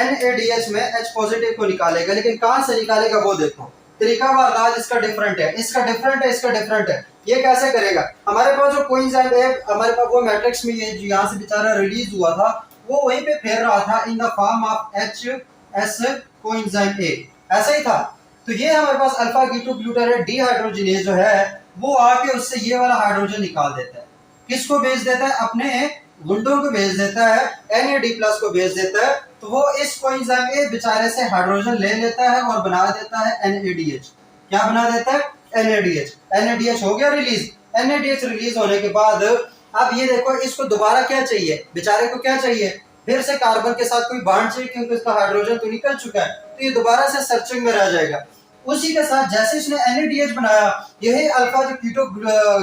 NADH में H पॉजिटिव को निकालेगा। लेकिन कहां से निकालेगा वो देखो, तरीका वारदात इसका डिफरेंट है, इसका डिफरेंट है, इसका डिफरेंट है। ये कैसे करेगा, हमारे पास जो कोएंजाइम है हमारे पास वो मैट्रिक्स में ये यहाँ से बेचारा रिलीज हुआ था वो वहीं पे फेर रहा था in the form of HS coenzyme A, ऐसा ही था। तो ये हमारे पास अल्फा कीटो ग्लूटारेट डीहाइड्रोजिनेज जो है वो आके उससे ये वाला हाइड्रोजन निकाल देता है। किसको भेज देता है, अपने गुंडों को भेज देता है, NAD+ को भेज देता है। तो वो इस कोएंजाइम ए बेचारे से हाइड्रोजन ले लेता है और बना देता है NADH। क्या बना देता है, NADH। NADH हो गया रिलीज। NADH रिलीज होने के बाद अब ये देखो इसको दोबारा क्या चाहिए, बेचारे को क्या चाहिए, फिर से कार्बन के साथ कोई बॉन्ड चाहिए क्योंकि उसका हाइड्रोजन तो निकल चुका है। तो ये दोबारा से सर्चिंग में रह जाएगा। उसी के साथ जैसे इसने NADH बनाया, यही अल्फा जो कीटो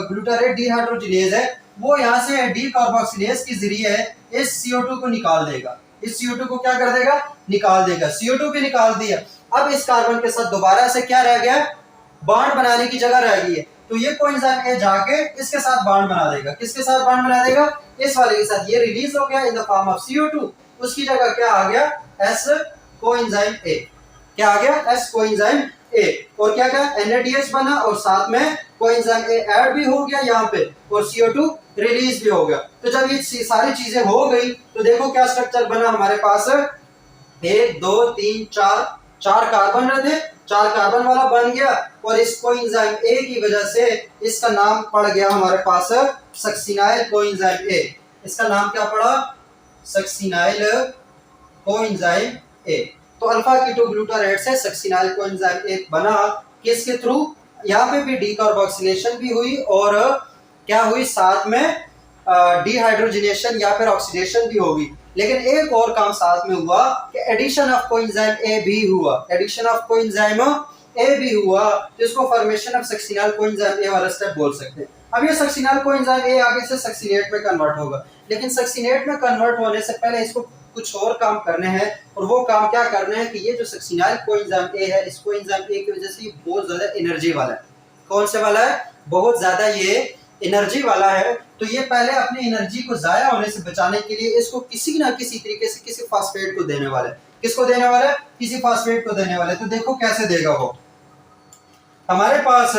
ग्लूटारेट डीहाइड्रोजिनेज है वो यहाँ से डीकार्बोक्सिलेज के जरिए इस CO2 को निकाल देगा। इस CO2 को क्या कर देगा, निकाल देगा। CO2 भी निकाल दिया। अब इस कार्बन के साथ दोबारा से क्या रह गया, बॉन्ड बनाने की जगह रह गई है। तो ये कोएंजाइम ए जाके इसके साथ बॉन्ड बना देगा। किसके साथ बॉन्ड बना देगा, इस वाले के साथ। ये रिलीज हो गया in the form of CO2। उसकी जगह क्या आ गया, S कोएंजाइम ए। क्या आ गया, S कोएंजाइम ए। और क्या क्या, NADH बना और साथ में कोएंजाइम ए ऐड भी हो गया यहाँ पे और CO2 रिलीज भी हो गया। तो जब ये सारी चीजें हो गई तो देखो क्या स्ट्रक्चर बना हमारे पास, 1 2 3 4, 4 कार्बन रहते, 4 कार्बन वाला बन गया। और इस कोएंजाइम ए की वजह से इसका नाम पड़ गया हमारे पास सक्सिनाइल कोएंजाइम ए। इसका नाम क्या पड़ा, सक्सिनाइल कोएंजाइम ए। तो अल्फा कीटो ग्लूटारेट से सक्सिनाइल कोएंजाइम ए बना। किसके थ्रू, यहाँ पे भी डीकार्बोक्सिलेशन भी हुई और क्या हुई, साथ में डीहाइड्रोजिनेशन या फिर ऑक्सीडेशन भी होगी। लेकिन एक और काम साथ में हुआ कि एडिशन ऑफ कोएंजाइम ए भी हुआ। एडिशन ऑफ कोएंजाइम ए भी हुआ तो इसको फॉर्मेशन ऑफ सक्सिनाइल कोएंजाइम ए वाला स्टेप बोल सकते हैं। अब ये सक्सिनाइल कोएंजाइम ए आगे से सक्सिनेट में कन्वर्ट होगा। लेकिन सक्सिनेट में कन्वर्ट होने से पहले इसको कुछ और काम करने हैं। और वो काम क्या करने हैं कि ये जो सक्सिनाइल कोएंजाइम ए है, इस कोएंजाइम ए की वजह से बहुत ज्यादा एनर्जी वाला है। कौन से वाला है, बहुत ज्यादा ये एनर्जी वाला है। तो ये पहले अपनी एनर्जी को जाया होने से बचाने के लिए इसको किसी ना किसी तरीके से किसी फास्फेट को देने वाला है। किसको देने वाला है, किसी फास्फेट को देने वाला है। तो देखो कैसे देगा वो, हमारे पास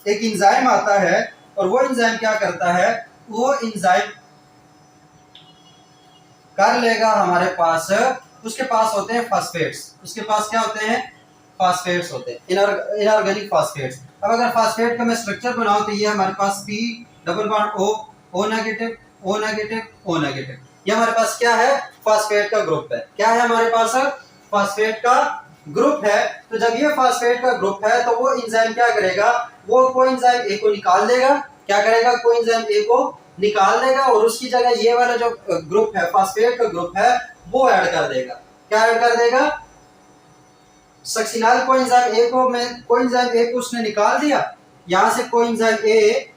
एक एंजाइम आता है और वो एंजाइम क्या करता है, वो एंजाइम कर लेगा हमारे पास, उसके पास होते हैं फास्फेट्स। उसके पास क्या होते हैं, फास्फेट्स होते हैं, इनऑर्गेनिक फास्फेट्स। अब अगर फास्फेट का मैं स्ट्रक्चर बनाऊं तो ये हमारे पास P double bond O, O negative, O negative, O negative. ये हमारे पास क्या है? फास्फेट का ग्रुप है। क्या है हमारे पास? फास्फेट का ग्रुप है। तो जब ये फास्फेट का ग्रुप है तो वो एंजाइम क्या करेगा? वो कोएंजाइम ए को निकाल देगा। क्या करेगा? कोएंजाइम ए को निकाल देगा और उसकी जगह ये वाला जो ग्रुप है, फास्फेट का ग्रुप है, वो ऐड कर देगा। क्या ऐड कर देगा? सक्सिनाल कोएंजाइम ए को उसने निकाल दिया, यहां से कोएंजाइम ए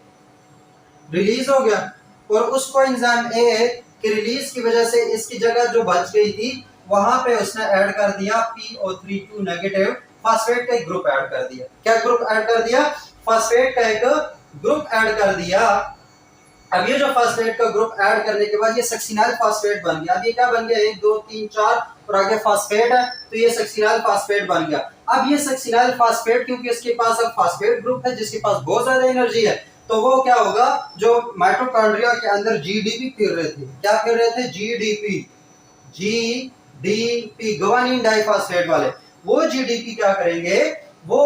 रिलीज हो गया और उस कोएंजाइम ए के रिलीज की वजह से इसकी जगह जो बच गई थी वहां पे उसने ऐड कर दिया PO32 नेगेटिव फास्फेट का एक ग्रुप ऐड कर दिया। क्या ग्रुप ऐड कर दिया? फास्फेट का एक ग्रुप ऐड कर दिया। अब ये जो फास्फेट का ग्रुप ऐड करने के बाद ये सक्सिनाल फास्फेट बन गया। अब ये क्या बन गया? 1 2 3 4 और आगे फास्फेट है तो ये सक्सिनाल फास्फेट बन गया। अब ये सक्सिनाल फास्फेट क्योंकि इसके पास अब फास्फेट ग्रुप है जिसके पास बहुत ज्यादा एनर्जी है, तो वो क्या होगा? जो माइटोकॉन्ड्रिया के अंदर जीडीपी फिर रहे थे, क्या फिर रहे थे? जीडीपी गुआनिन डाइफॉस्फेट वाले, वो जीडीपी क्या करेंगे? वो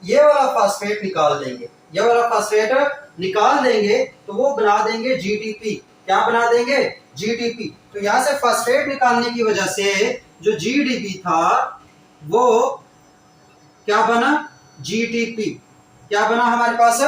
ये वाला फास्फेट निकाल देंगे। ये वाला फास्फेट निकाल देंगे तो वो बना देंगे जीडीपी। क्या बना देंगे? जीडीपी। तो यहां से फास्फेट निकालने की वजह से जो जीडीपी था वो क्या बना? जीटीपी। क्या बना हमारे पास?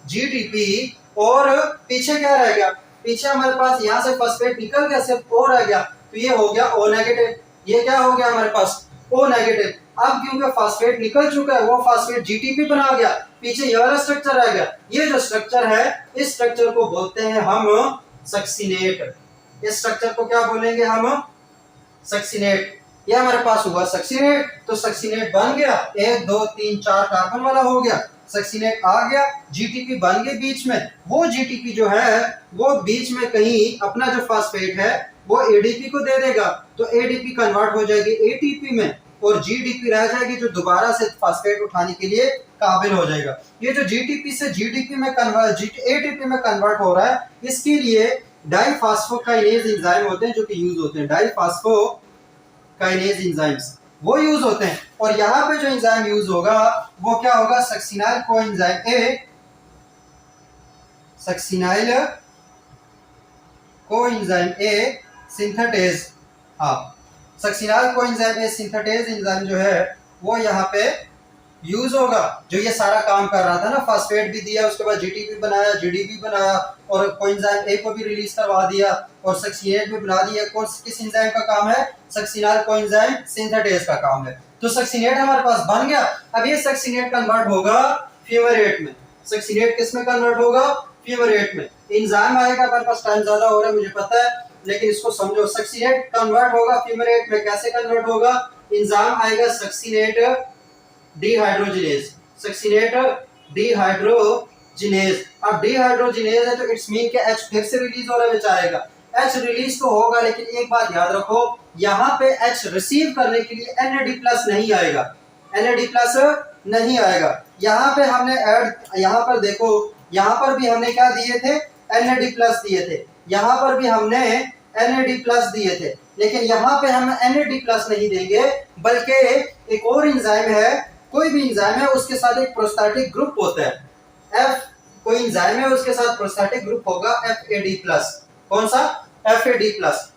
जीटीपी। और पीछे क्या रह गया? पीछे हमारे पास यहां से फास्फेट निकल गया, सिर्फ O रह गया, तो ये हो गया O नेगेटिव। ये क्या हो गया हमारे पास? O negative. अब क्योंकि फास्फेट निकल चुका है, वो फास्फेट जीटीपी बना गया, पीछे ये वाला स्ट्रक्चर रह गया। ये जो स्ट्रक्चर है, इस स्ट्रक्चर को बोलते हैं हम सक्सिनेट। इस स्ट्रक्चर को क्या बोलेंगे हम? सक्सिनेट। ये हमारे पास हुआ सक्सिनेट, तो सक्सिनेट बन गया, 1 2 3 4 कार्बन वाला हो गया, सक्सिनेट आ गया, जीटीपी बन गई बीच में। वो जीटीपी जो है वो बीच में कहीं अपना जो फास्फेट है वो एडीपी को दे देगा, तो एडीपी कन्वर्ट हो जाएगी एटीपी में और जीडीपी रह जाएगी जो दोबारा से फास्फेट उठाने के लिए काबिल हो जाएगा। ये जो जीटीपी से जीडीपी में कन्वर्ट, एटीपी में कन्वर्ट हो रहा है, इसके लिए डाइफॉस्फोकाइनेज एंजाइम होते हैं जो कि यूज होते हैं। डाइफॉस्फोकाइनेज एंजाइम्स वो यूज होते हैं और यहाँ पे जो एंजाइम यूज होगा वो क्या होगा? Succinyl coenzyme A, succinyl coenzyme A synthetase. हाँ, succinyl coenzyme A synthetase enzyme जो है वो यहाँ पे यूज होगा, जो ये सारा काम कर रहा था ना, फास्फेट भी दिया, उसके बाद जीटीपी बनाया, जीडीपी बनाया और कोएंजाइम ए को भी रिलीज करवा दिया और सक्सिनेट भी बना दिया। किस एंजाइम का काम है? सक्सिनाइल कोएंजाइम सिंथेटेज का काम है। तो सक्सिनेट हमारे पास बन गया। अब ये सक्सिनेट कन्वर्ट होगा फ्यूमेरेट में। सक्सिनेट किस में कन्वर्ट होगा? फ्यूमेरेट में। एंजाइम आएगा, हमारे पास टाइम ज्यादा हो रहा है मुझे पता है, लेकिन इसको समझो। सक्सिनेट कन्वर्ट होगा फ्यूमेरेट में। कैसे कन्वर्ट होगा? एंजाइम आएगा सक्सिनेट डिहाइड्रोजिनेज, सक्सिनेट डिहाइड्रोजिनेज। अब डिहाइड्रोजिनेज है तो इट्स मीन कि H फिर से रिलीज हो रहा है बेचारेगा। H रिलीज तो होगा, लेकिन एक बात याद रखो, यहाँ पे H रिसीव करने के लिए NAD+ नहीं आएगा, NAD+ नहीं आएगा। यहाँ पे हमने ऐड, यहाँ पर देखो, यहाँ पर भी हमने क्या दिए थे? NAD+ दिए थे। यहाँ पर भी हमने NAD+ दिए थे, लेकिन यहाँ पे हम NAD+ नहीं देंगे, बल्कि एक और एंजाइम है, कोई भी एंजाइम है उसके साथ एक प्रोस्टैटिक ग्रुप होता है। कोई एंजाइम है उसके साथ प्रोस्टैटिक ग्रुप होगा FAD+। कौन सा? FAD+।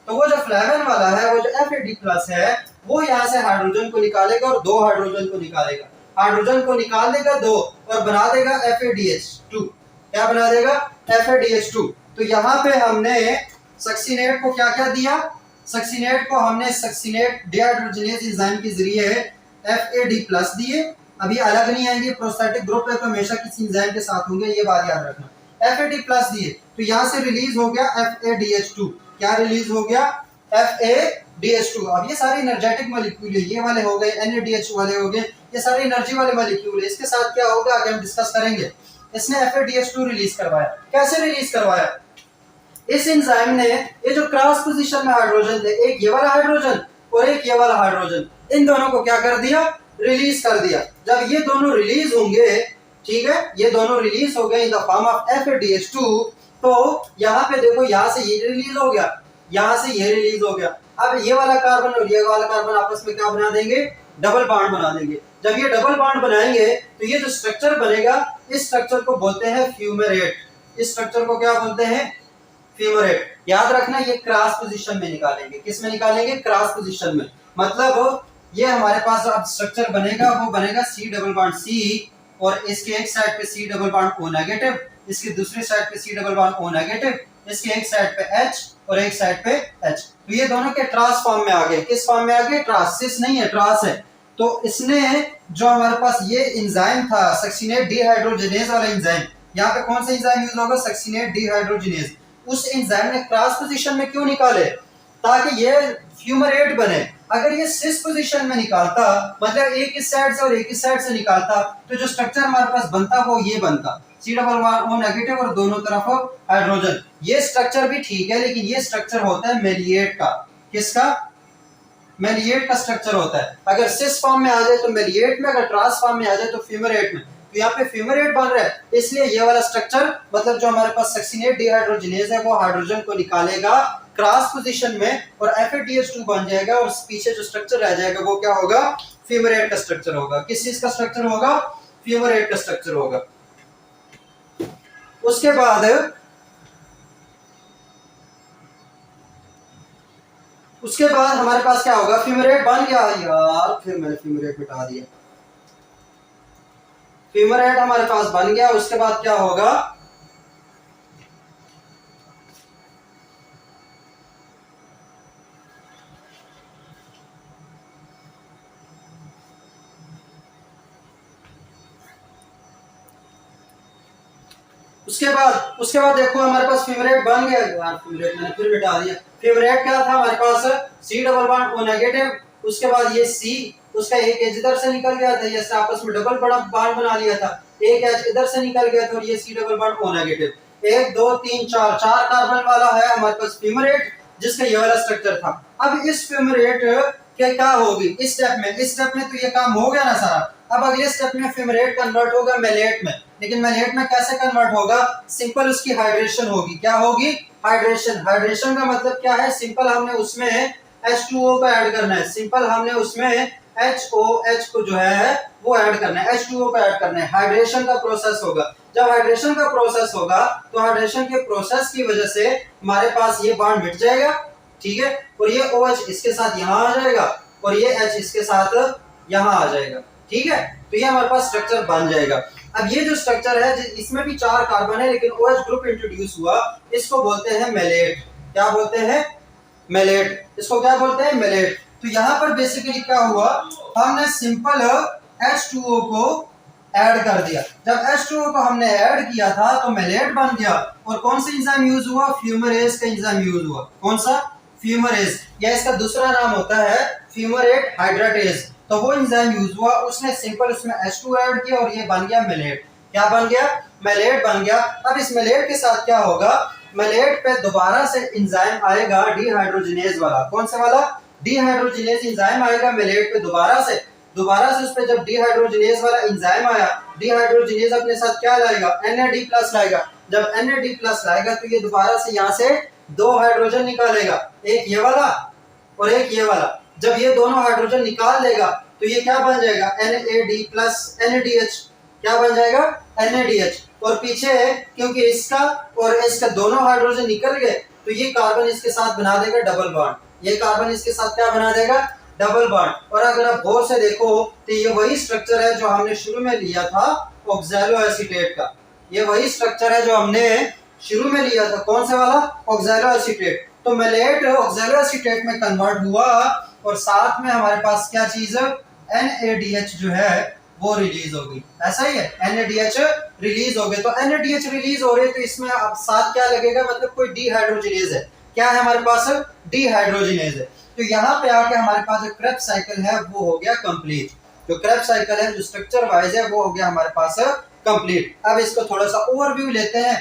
तो वो जो फ्लेवन वाला है, वो जो FAD+ है, वो यहाँ से हाइड्रोजन को निकालेगा और 2 हाइड्रोजन को निकालेगा। हाइड्रोजन को निकाल देगा 2 और बना देगा FADH2। क्या बना देगा? FADH2। तो यहाँ पे हमने सक्सिनेट को क्या क्या दिया? सक्सिनेट को हमने सक्सिनेट डिहाइड्रोजिनेज एंजाइम के जरिए FAD+ दिए। अभी अलग नहीं आएंगे, प्रोस्टैटिक ग्रुप है तो हमेशा किसी एंजाइम के साथ होंगे, ये बात याद रखना। FAD+ दिए तो यहाँ से रिलीज हो गया FADH2। क्या रिलीज हो गया? FADH2। अब ये सारे एनर्जेटिक मॉलिक्यूल है, ये वाले हो गए, NADH वाले हो गए, ये सारे एनर्जी वाले मॉलिक्यूल है। इसके साथ क्या होगा आगे हम डिस्कस करेंगे। इसने FADH2 रिलीज करवाया। कैसे रिलीज करवाया? इस एंजाइम ने ये जो क्रॉस पोजीशन में हाइड्रोजन थे, एक ये वाला हाइड्रोजन और एक ये वाला हाइड्रोजन, इन दोनों को क्या कर दिया? रिलीज कर दिया। जब ये दोनों रिलीज होंगे, ठीक है, ये दोनों रिलीज हो गए in the form of FADH2, तो यहाँ पे देखो, यहाँ से ये रिलीज हो गया, यहाँ से ये रिलीज हो गया। अब ये वाला कार्बन और ये वाला कार्बन आपस में क्या बना देंगे? डबल बॉन्ड बना देंगे। जब ये डबल बॉन्ड बनाएंगे तो ये जो स्ट्रक्चर बनेगा, इस स्ट्रक्चर को बोलते हैं फ्यूमेरेट। इस स्ट्रक्चर को क्या बोलते हैं? फ्यूमरेट। याद रखना ये क्रॉस पोजीशन में निकालेंगे, किस में निकालेंगे, क्रॉस पोजीशन में। मतलब ये हमारे पास अब स्ट्रक्चर बनेगा, वो बनेगा C डबल बॉन्ड C, और इसके एक साइड पे C double bond O negative, इसके दूसरी साइड पे C double bond O negative, इसके एक साइड पे H और एक साइड पे H। तो ये दोनों के ट्रांस फॉर्म में आ गए। किस फॉर्म में आ गए, ट्रांस, सिस नहीं है, ट्रांस है। तो इसने जो हमारे पास ये एंजाइम था सक्सिनेट डिहाइड्रोजिनेज वाला एंजाइम, यहाँ पे कौन सा एंजाइम यूज होगा, सक्सिनेट डिहाइड्रोजिनेज, उस एंजाइम ने क्रॉस पोजीशन में क्यों निकाले, ताकि ये फ्यूमरेट बने। अगर ये सिस पोजीशन में निकालता, मतलब एक इस साइड से और एक इस साइड से निकालता, तो जो स्ट्रक्चर हमारे पास बनता वो ये बनता, C double bond O negative और दोनों तरफ हाइड्रोजन। ये स्ट्रक्चर भी ठीक है, लेकिन ये स्ट्रक्चर होता है मेलिएट का। किसका, मेलिएट का स्ट्रक्चर होता है। अगर सिस फॉर्म में आ जाए तो मेलिएट में, अगर ट्रांस फॉर्म में आ जाए तो फ्यूमरेट में। तो यहाँ पे फ्यूमरेट बन रहा है, इसलिए ये वाला स्ट्रक्चर, मतलब जो हमारे पास सक्सिनेट डिहाइड्रोजिनेज है वो हाइड्रोजन को निकालेगा क्रॉस पोजीशन में और FADH2 बन जाएगा, और पीछे जो स्ट्रक्चर रह जाएगा वो क्या होगा, फ्यूमरेट का स्ट्रक्चर होगा। किस चीज का स्ट्रक्चर होगा, फ्यूमरेट का स्ट्रक्चर होगा। उसके बाद हमारे पास क्या होगा, फ्यूमरेट बन गया यार, फिर मैंने फ्यूमरेट मिटा दिया। फ्यूमरेट हमारे पास बन गया, उसके बाद क्या होगा, उसके बाद देखो हमारे पास फ्यूमरेट बन गया यार, फ्यूमरेट मैंने फिर मिटा दिया। फ्यूमरेट क्या था हमारे पास, C double bond O negative, उसके बाद ये C, उसका एक एच इधर से निकल गया था, ये आपस में डबल बड़ा बॉन्ड बना लिया था, एक एच इधर से निकल गया था और ये C double bond O negative. 1 2 3 4 4 carbon वाला है हमारे पास फ्यूमरेट, जिसका ये वाला स्ट्रक्चर था। अब इस फ्यूमरेट क्या होगी इस स्टेप में तो ये काम हो गया ना सारा। अब अगले स्टेप में फ्यूमरेट कन्वर्ट होगा मेलेट में, लेकिन मेलेट में कैसे कन्वर्ट होगा, सिंपल उसकी हाइड्रेशन होगी। क्या होगी, हाइड्रेशन। हाइड्रेशन का मतलब क्या है, सिंपल हमने उसमें H2O को ऐड करना है, सिंपल हमने उसमें HOH को जो है वो ऐड करना है, H2O को ऐड करना है। हाइड्रेशन का प्रोसेस होगा। जब हाइड्रेशन का प्रोसेस होगा तो हाइड्रेशन के प्रोसेस की वजह से हमारे पास ये बॉन्ड मिट जाएगा, ठीक है, और ये OH इसके साथ यहाँ आ जाएगा और ये H इसके साथ यहाँ आ जाएगा, ठीक है। तो ये हमारे पास स्ट्रक्चर बन जाएगा। अब ये जो स्ट्रक्चर है इसमें भी 4 कार्बन है, लेकिन OH ग्रुप इंट्रोड्यूस हुआ, इसको बोलते हैं मेलेट। क्या बोलते हैं, मेलेट। इसको क्या बोलते हैं, मेलेट। तो यहाँ पर बेसिकली क्या हुआ, हमने सिंपल H2O को ऐड कर दिया। जब H2O को हमने ऐड किया था तो मेलेट बन गया, और कौन सा एंजाइम यूज हुआ, फ्यूमरेज का एंजाइम यूज हुआ। कौन सा, फ्यूमरेज, या इसका दूसरा नाम होता है फ्यूमरेट हाइड्रेटेज। तो वो एंजाइम यूज हुआ, उसने सिंपल उसमें H2 ऐड किया और ये बन गया मेलेट। क्या बन गया, मेलेट बन गया। अब इस मेलेट के साथ क्या होगा, मेलेट पे दोबारा से एंजाइम आएगा डिहाइड्रोजिनेज वाला। कौन सा वाला, डिहाइड्रोजिनेज एंजाइम आएगा मेलेट पे दोबारा से उस पे जब डिहाइड्रोजिनेज वाला एंजाइम आया, डिहाइड्रोजिनेज अपने साथ क्या लाएगा, NAD+ लाएगा। जब NAD+ लाएगा तो ये दोबारा से यहाँ से 2 हाइड्रोजन निकालेगा, एक ये वाला और एक ये वाला। जब ये दोनों हाइड्रोजन निकाल लेगा तो ये क्या बन जाएगा, NAD+ NADH। क्या बन जाएगा, NADH। और पीछे क्योंकि इसका और इसका दोनों हाइड्रोजन निकल गए तो ये कार्बन इसके साथ बना देगा डबल बॉन्ड। ये कार्बन इसके साथ क्या बना देगा, डबल बॉन्ड। और अगर आप गौर से देखो तो ये वही स्ट्रक्चर है जो हमने शुरू में लिया था ऑक्सैलो एसीटेट का। ये वही स्ट्रक्चर है जो हमने शुरू में लिया था, कौन सा वाला, ऑक्सैलो एसीटेट। तो मेलेट ऑक्सैलो एसीटेट में कन्वर्ट हुआ और साथ में हमारे पास क्या चीज, NADH जो है वो रिलीज हो गई। ऐसा ही है, NADH रिलीज हो गए। तो NADH रिलीज हो रहे तो इसमें अब साथ क्या लगेगा, मतलब कोई डिहाइड्रोजिनेज है। क्या है हमारे पास, डिहाइड्रोजिनेज है। तो यहाँ पे आके हमारे पास जो क्रेब्स साइकिल है वो हो गया कंप्लीट। जो क्रेब्स साइकिल है जो स्ट्रक्चर वाइज है वो हो गया हमारे पास कंप्लीट। अब इसको थोड़ा सा ओवरव्यू लेते हैं।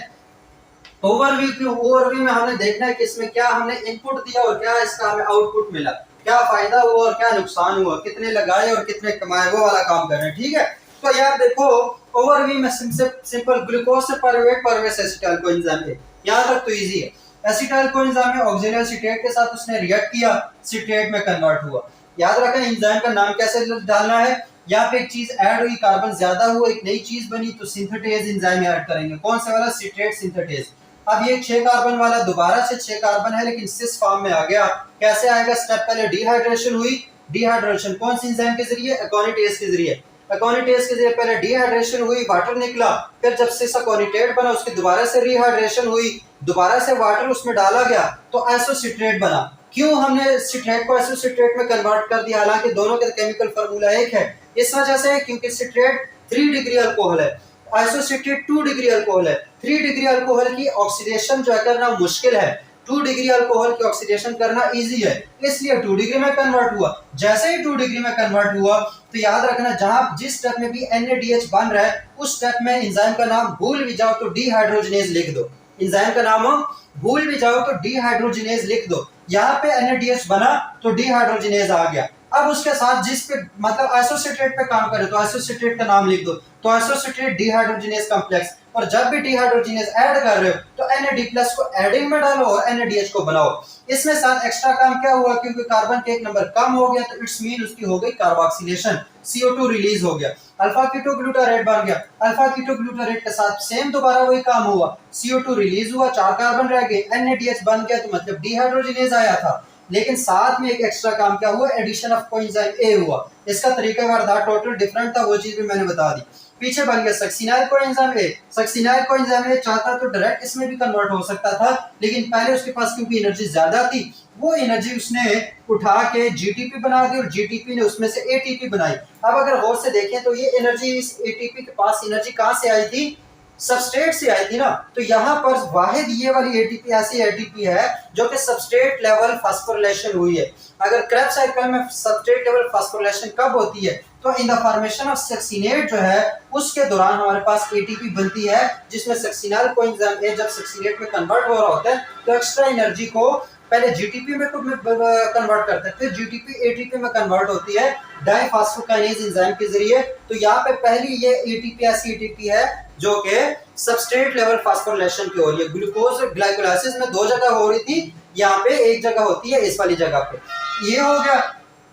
ओवरव्यू में हमने देखना है कि इसमें क्या हमने इनपुट दिया और क्या इसका हमें आउटपुट मिला, क्या फायदा हुआ और क्या नुकसान हुआ, कितने लगाए और कितने कमाए, वो वाला काम कर रहे हैं, ठीक है। तो यार देखो ओवरव्यू में सिंपल ग्लूकोज से पायरुवेट पायरुवेट एसिटाइल कोएंजाइम है, यहाँ तक तो इजी है। एसिटाइल कोएंजाइम में ऑक्सैलो एसीटेट के साथ उसने रिएक्ट किया, सिट्रेट में कन्वर्ट हुआ। याद रखें एंजाइम का नाम कैसे डालना है। यहाँ पे एक चीज ऐड हुई, कार्बन ज्यादा हुआ, एक नई चीज बनी तो सिंथेटेज एंजाइम ऐड करेंगे। कौन सा वाला, सिट्रेट सिंथेटेज। अब ये 6 कार्बन वाला दोबारा से 6 कार्बन है लेकिन सिस फॉर्म में आ गया। कैसे आएगा? स्टेप पहले डिहाइड्रेशन हुई, डिहाइड्रेशन कौन सी एंजाइम के जरिए? एकोनिटेज के जरिए। एकोनिटेज के जरिए पहले डिहाइड्रेशन हुई, वाटर निकला, फिर जब सिस एकोनिटेट बना उसकी दोबारा से रिहाइड्रेशन हुई, दोबारा से वाटर उसमें डाला गया तो आइसोसिट्रेट बना। क्यों हमने सिट्रेट को आइसोसिट्रेट में कन्वर्ट कर दिया, हालांकि दोनों का केमिकल फार्मूला एक है? इस वजह से क्योंकि सिट्रेट 3 डिग्री अल्कोहल है, आइसोसिट्रेट 2 डिग्री अल्कोहल है। 3 डिग्री अल्कोहल की ऑक्सीडेशन जो है करना मुश्किल है, 2 डिग्री अल्कोहल की ऑक्सीडेशन करना इजी है, इसलिए 2 डिग्री में कन्वर्ट हुआ। जैसे ही 2 डिग्री में कन्वर्ट हुआ तो याद रखना जहां जिस स्टेप में भी NADH बन रहा है उस स्टेप में एंजाइम का नाम भूल भी जाओ तो डिहाइड्रोजिनेज लिख दो। एंजाइम का नाम भूल भी जाओ तो डिहाइड्रोजिनेज लिख दो। यहाँ पे NADH बना तो डिहाइड्रोजिनेज आ गया। अब उसके साथ जिस पे मतलब आइसोसिट्रेट पे काम करे तो आइसोसिट्रेट का नाम लिख दो, तो आइसोसिट्रेट डिहाइड्रोजिनेज कॉम्प्लेक्स। और जब भी डिहाइड्रोजिनेज ऐड कर रहे हो तो NAD+ को एडिंग में डालो और NADH को बनाओ। इसमें साथ एक्स्ट्रा काम क्या हुआ, क्योंकि कार्बन के एक नंबर कम हो गया तो इट्स मीन उसकी हो गई कार्बोक्सिलेशन, CO2 रिलीज हो गया, अल्फा कीटोग्लूटारेट बन गया। अल्फा कीटोग्लूटारेट के साथ सेम दोबारा वही काम हुआ, CO2 रिलीज हुआ, 4 कार्बन रह गए, NADH बन गया तो मतलब डिहाइड्रोजिनेज आया था। लेकिन साथ में एक एक्स्ट्रा काम क्या हुआ, एडिशन ऑफ कोएंजाइम ए हुआ। इसका तरीका वारदात टोटल डिफरेंट था, वो चीज भी मैंने बता दी। पीछे बन गया succinyl coenzyme A. Succinyl coenzyme ए चाहता तो डायरेक्ट इसमें भी कन्वर्ट हो सकता था, लेकिन पहले उसके पास क्योंकि एनर्जी ज्यादा थी वो एनर्जी उसने उठा के GTP बना दी और GTP ने उसमें से ATP बनाई। अब अगर गौर से देखें तो ये एनर्जी इस ATP के पास एनर्जी कहां से आई थी, सबस्ट्रेट से आई थी ना। तो यहाँ पर वाहिद ये वाली ATP ऐसी ATP है जो कि सबस्ट्रेट लेवल फास्फोरिलेशन हुई है। अगर क्रेब्स साइकिल में सबस्ट्रेट लेवल फास्फोरिलेशन कब होती है, तो in the formation of succinate जो है उसके दौरान हमारे पास ATP बनती है, जिसमें सक्सिनाइल कोएंजाइम ए जब सक्सिनेट में कन्वर्ट हो रहा होता है तो एक्स्ट्रा एनर्जी को पहले GTP में कन्वर्ट करते हैं, फिर GTP ATP में कन्वर्ट होती है डाइफॉस्फोकाइनेज एंजाइम के जरिए। तो यहाँ पे पहली ये ATP ऐसी ATP है जो कि सबस्ट्रेट लेवल फास्फोरिलेशन की हो रही है। ग्लूकोज ग्लाइकोलाइसिस में 2 जगह हो रही थी, यहाँ पे एक जगह होती है इस वाली जगह पे। ये हो गया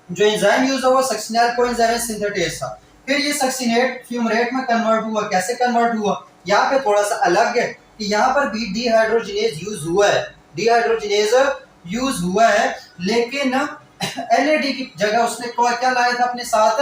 जो एंजाइम यूज हुआ सक्सिनाइल कोएंजाइम सिंथेटेज था। फिर ये सक्सिनेट फ्यूमरेट में कन्वर्ट हुआ। कैसे कन्वर्ट हुआ, यहाँ पे थोड़ा सा अलग है कि यहाँ पर भी डिहाइड्रोजिनेज यूज हुआ है, डिहाइड्रोजिनेज यूज हुआ है, लेकिन NAD की जगह उसने क्या लाया था अपने साथ,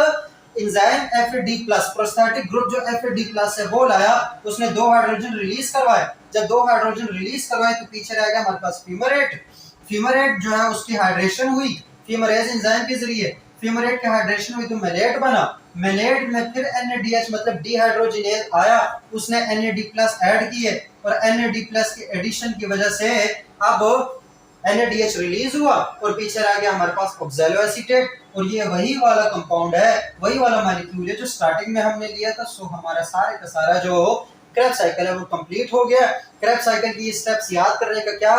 एंजाइम FAD+, प्रोस्थेटिक ग्रुप जो FAD+ है वो लाया। उसने 2 हाइड्रोजन रिलीज करवाए। जब 2 हाइड्रोजन रिलीज करवाए तो पीछे रह गया हमारे पास फ्यूमरेट। फ्यूमरेट जो है उसकी हाइड्रेशन हुई फ्यूमरेज एंजाइम के जरिए। फ्यूमरेट की हाइड्रेशन हुई तो मेलेट बना। मेलेट में फिर NADH मतलब डिहाइड्रोजिनेज आया, उसने NAD+ ऐड किए और NAD+ की एडिशन की वजह से अब NADH रिलीज हुआ और पीछे रह गया हमारे पास ऑक्सैलोएसीटेट। और ये वही वाला कंपाउंड है, वही वाला मॉलिक्यूल है जो स्टार्टिंग में हमने लिया था। सो हमारा सारे का सारा जो क्रेब्स साइकिल है वो कंप्लीट हो गया। क्रेब्स साइकिल की स्टेप्स याद करने का क्या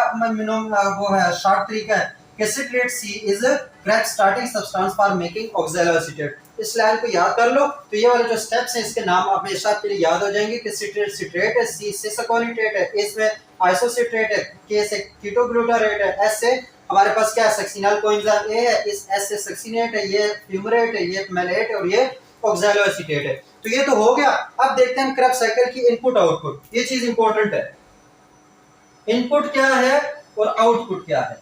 वो है शॉर्ट तरीका है कि citrate C is Krebs starting substance for making oxaloacetate. इस लाइन को याद कर लो तो ये वाले जो स्टेप्स हैं इसके नाम हमेशा के लिए याद हो जाएंगे कि सिट्रेट सिट्रेट है, C से सकोनिटेट है, इसमें आइसोसिट्रेट है, K से कीटोग्लूटारेट है, S से हमारे पास क्या है सक्सिनाइल कोएंजाइम ए है, इस S से सक्सिनेट है, ये फ्यूमरेट है, ये मेलेट है और ये ऑक्सैलोएसीटेट है। तो ये तो हो गया। अब देखते हैं क्रेब्स साइकिल की इनपुट आउटपुट। ये चीज इंपॉर्टेंट है, इनपुट क्या है और आउटपुट क्या है।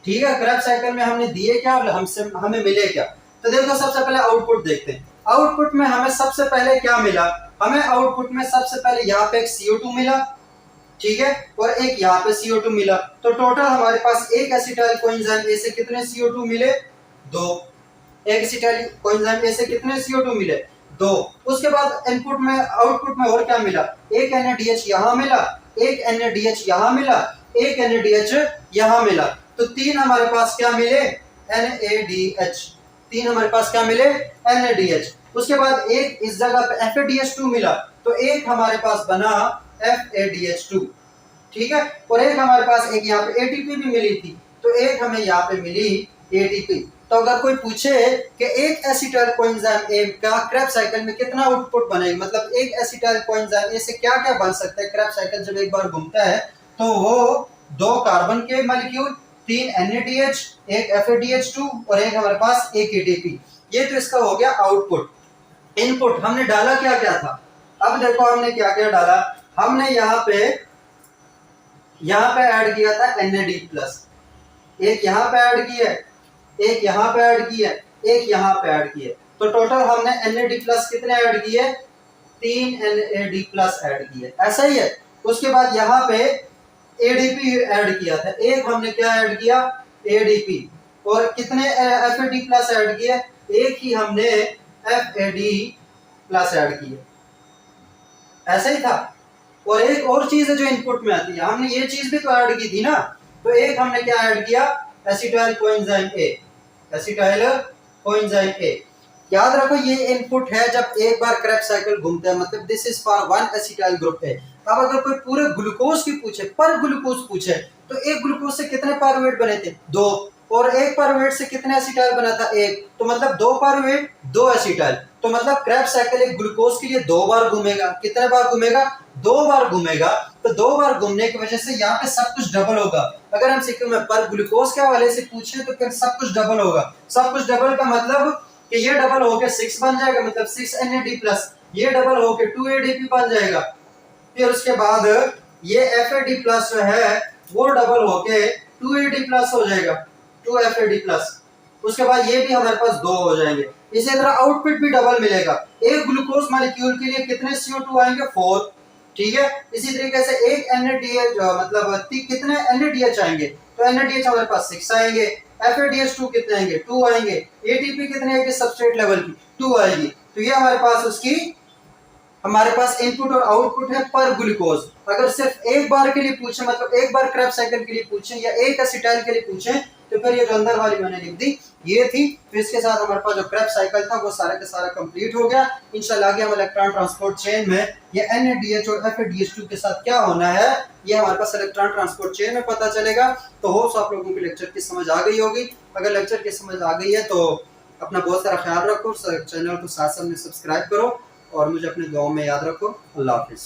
ठीक है, क्रेब्स साइकिल में हमने दिए क्या और हमें मिले क्या। तो देखो सबसे पहले आउटपुट देखते हैं। आउटपुट में हमें सबसे पहले क्या मिला, हमें आउटपुट में सबसे पहले यहाँ पे एक CO2 मिला, ठीक है, और एक यहाँ पे CO2 मिला। तो टोटल हमारे पास एक एसिटाइल कोएंजाइम ए से कितने CO2 मिले, 2। एक एसिटाइल कोएंजाइम ए से कितने CO2 मिले, 2। उसके बाद इनपुट में आउटपुट में और क्या मिला, एक NADH यहाँ मिला, एक NADH यहाँ मिला, एक NADH यहाँ मिला। तो 3 हमारे पास क्या मिले, NADH। 3 हमारे पास क्या मिले, NADH। उसके बाद एक इस जगह पे FADH2 मिला, तो एक हमारे पास बना FADH2, ठीक है। और एक हमारे पास एक यहाँ पे ATP भी मिली थी, तो एक हमें यहाँ पे मिली ATP। तो अगर कोई पूछे कि एक एसिटाइल कोएंजाइम ए का क्रेब्स साइकिल में कितना आउटपुट बनेगा, मतलब एक एसिटाइल कोएंजाइम ए से क्या क्या बन सकता है, क्रेब्स साइकिल जब एक बार घूमता है तो वो 2 कार्बन के मॉलिक्यूल, 3 NADH, एक FADH2 और एक हमारे पास एक ATP। ये तो इसका हो गया आउटपुट। इनपुट हमने डाला क्या क्या था, अब देखो हमने क्या क्या डाला। हमने यहाँ पे यहाँ पे ऐड किया था NAD+, एक यहाँ पे ऐड किया, एक यहाँ पे ऐड किया, एक यहाँ पे ऐड किया, तो टोटल हमने NAD+ कितने ऐड किए, 3 NAD+ ऐड किए, ऐसा ही है। उसके बाद यहाँ पे ADP ऐड किया था, एक हमने क्या ऐड किया, ADP, और कितने FAD+ ऐड किए, एक ही हमने FAD+ ऐड किए, ऐसा ही था। और एक और चीज है जो इनपुट में आती है, हमने ये चीज भी तो ऐड की थी ना, तो एक हमने क्या ऐड किया, acetyl coenzyme A, acetyl coenzyme ए। याद रखो ये इनपुट है जब एक बार क्रेब्स साइकिल घूमता है, मतलब this is for one acetyl group A. अब अगर कोई पूरे ग्लूकोज की पूछे, पर ग्लूकोज पूछे, तो एक ग्लूकोज से कितने पायरुवेट बने थे, 2, और एक पायरुवेट से कितने एसिटाइल बना था, 1, तो मतलब 2 पायरुवेट 2 एसिटाइल, तो मतलब क्रेब्स साइकिल एक ग्लूकोज के लिए 2 बार घूमेगा, कितने बार घूमेगा, 2 बार घूमेगा। तो 2 बार घूमने की वजह से यहाँ पे सब कुछ डबल होगा। अगर हम सीक्वेंस में पर ग्लूकोज के हवाले से पूछे तो फिर सब कुछ डबल होगा। सब कुछ डबल का मतलब कि ये डबल होके 6 बन जाएगा, मतलब 6 NAD+, ये डबल होके 2 ADP बन जाएगा। फिर उसके बाद ये FAD+ जो है वो डबल होके 2 AD+ हो जाएगा, 2 FAD+। उसके बाद ये भी हमारे पास 2 हो जाएंगे। इसी तरह आउटपुट भी डबल मिलेगा। एक ग्लूकोज मॉलिक्यूल के लिए कितने CO2 आएंगे, 4, ठीक है। इसी तरीके से एक NADH मतलब कितने NADH आएंगे, तो NADH हमारे पास 6 आएंगे, FADH2 कितने आएंगे, 2 आएंगे, ATP कितने आएंगे सबस्ट्रेट लेवल की, 2 आएगी। तो ये हमारे पास उसकी, हमारे पास इनपुट और आउटपुट है पर ग्लूकोज। अगर सिर्फ एक बार के लिए पूछे, मतलब एक बार क्रेब्स साइकिल के लिए पूछे या एक एसिटाइल के लिए पूछे, तो फिर ये जो अंदर वाली मैंने लिख दी ये थी। तो इसके साथ हमारे पास जो क्रेब्स साइकिल था वो सारा का सारा कंप्लीट हो गया। इंशाल्लाह आगे हम इलेक्ट्रॉन ट्रांसपोर्ट चेन में ये NADH और FADH2 के साथ क्या होना है ये हमारे पास इलेक्ट्रॉन ट्रांसपोर्ट चेन में पता चलेगा। तो होप्स आप लोगों को लेक्चर की समझ आ गई होगी। अगर लेक्चर की समझ आ गई है तो अपना बहुत सारा ख्याल रखो, चैनल को साथ साथ में सब्सक्राइब करो और मुझे अपने दुआओं में याद रखो। अल्लाह हाफिज़।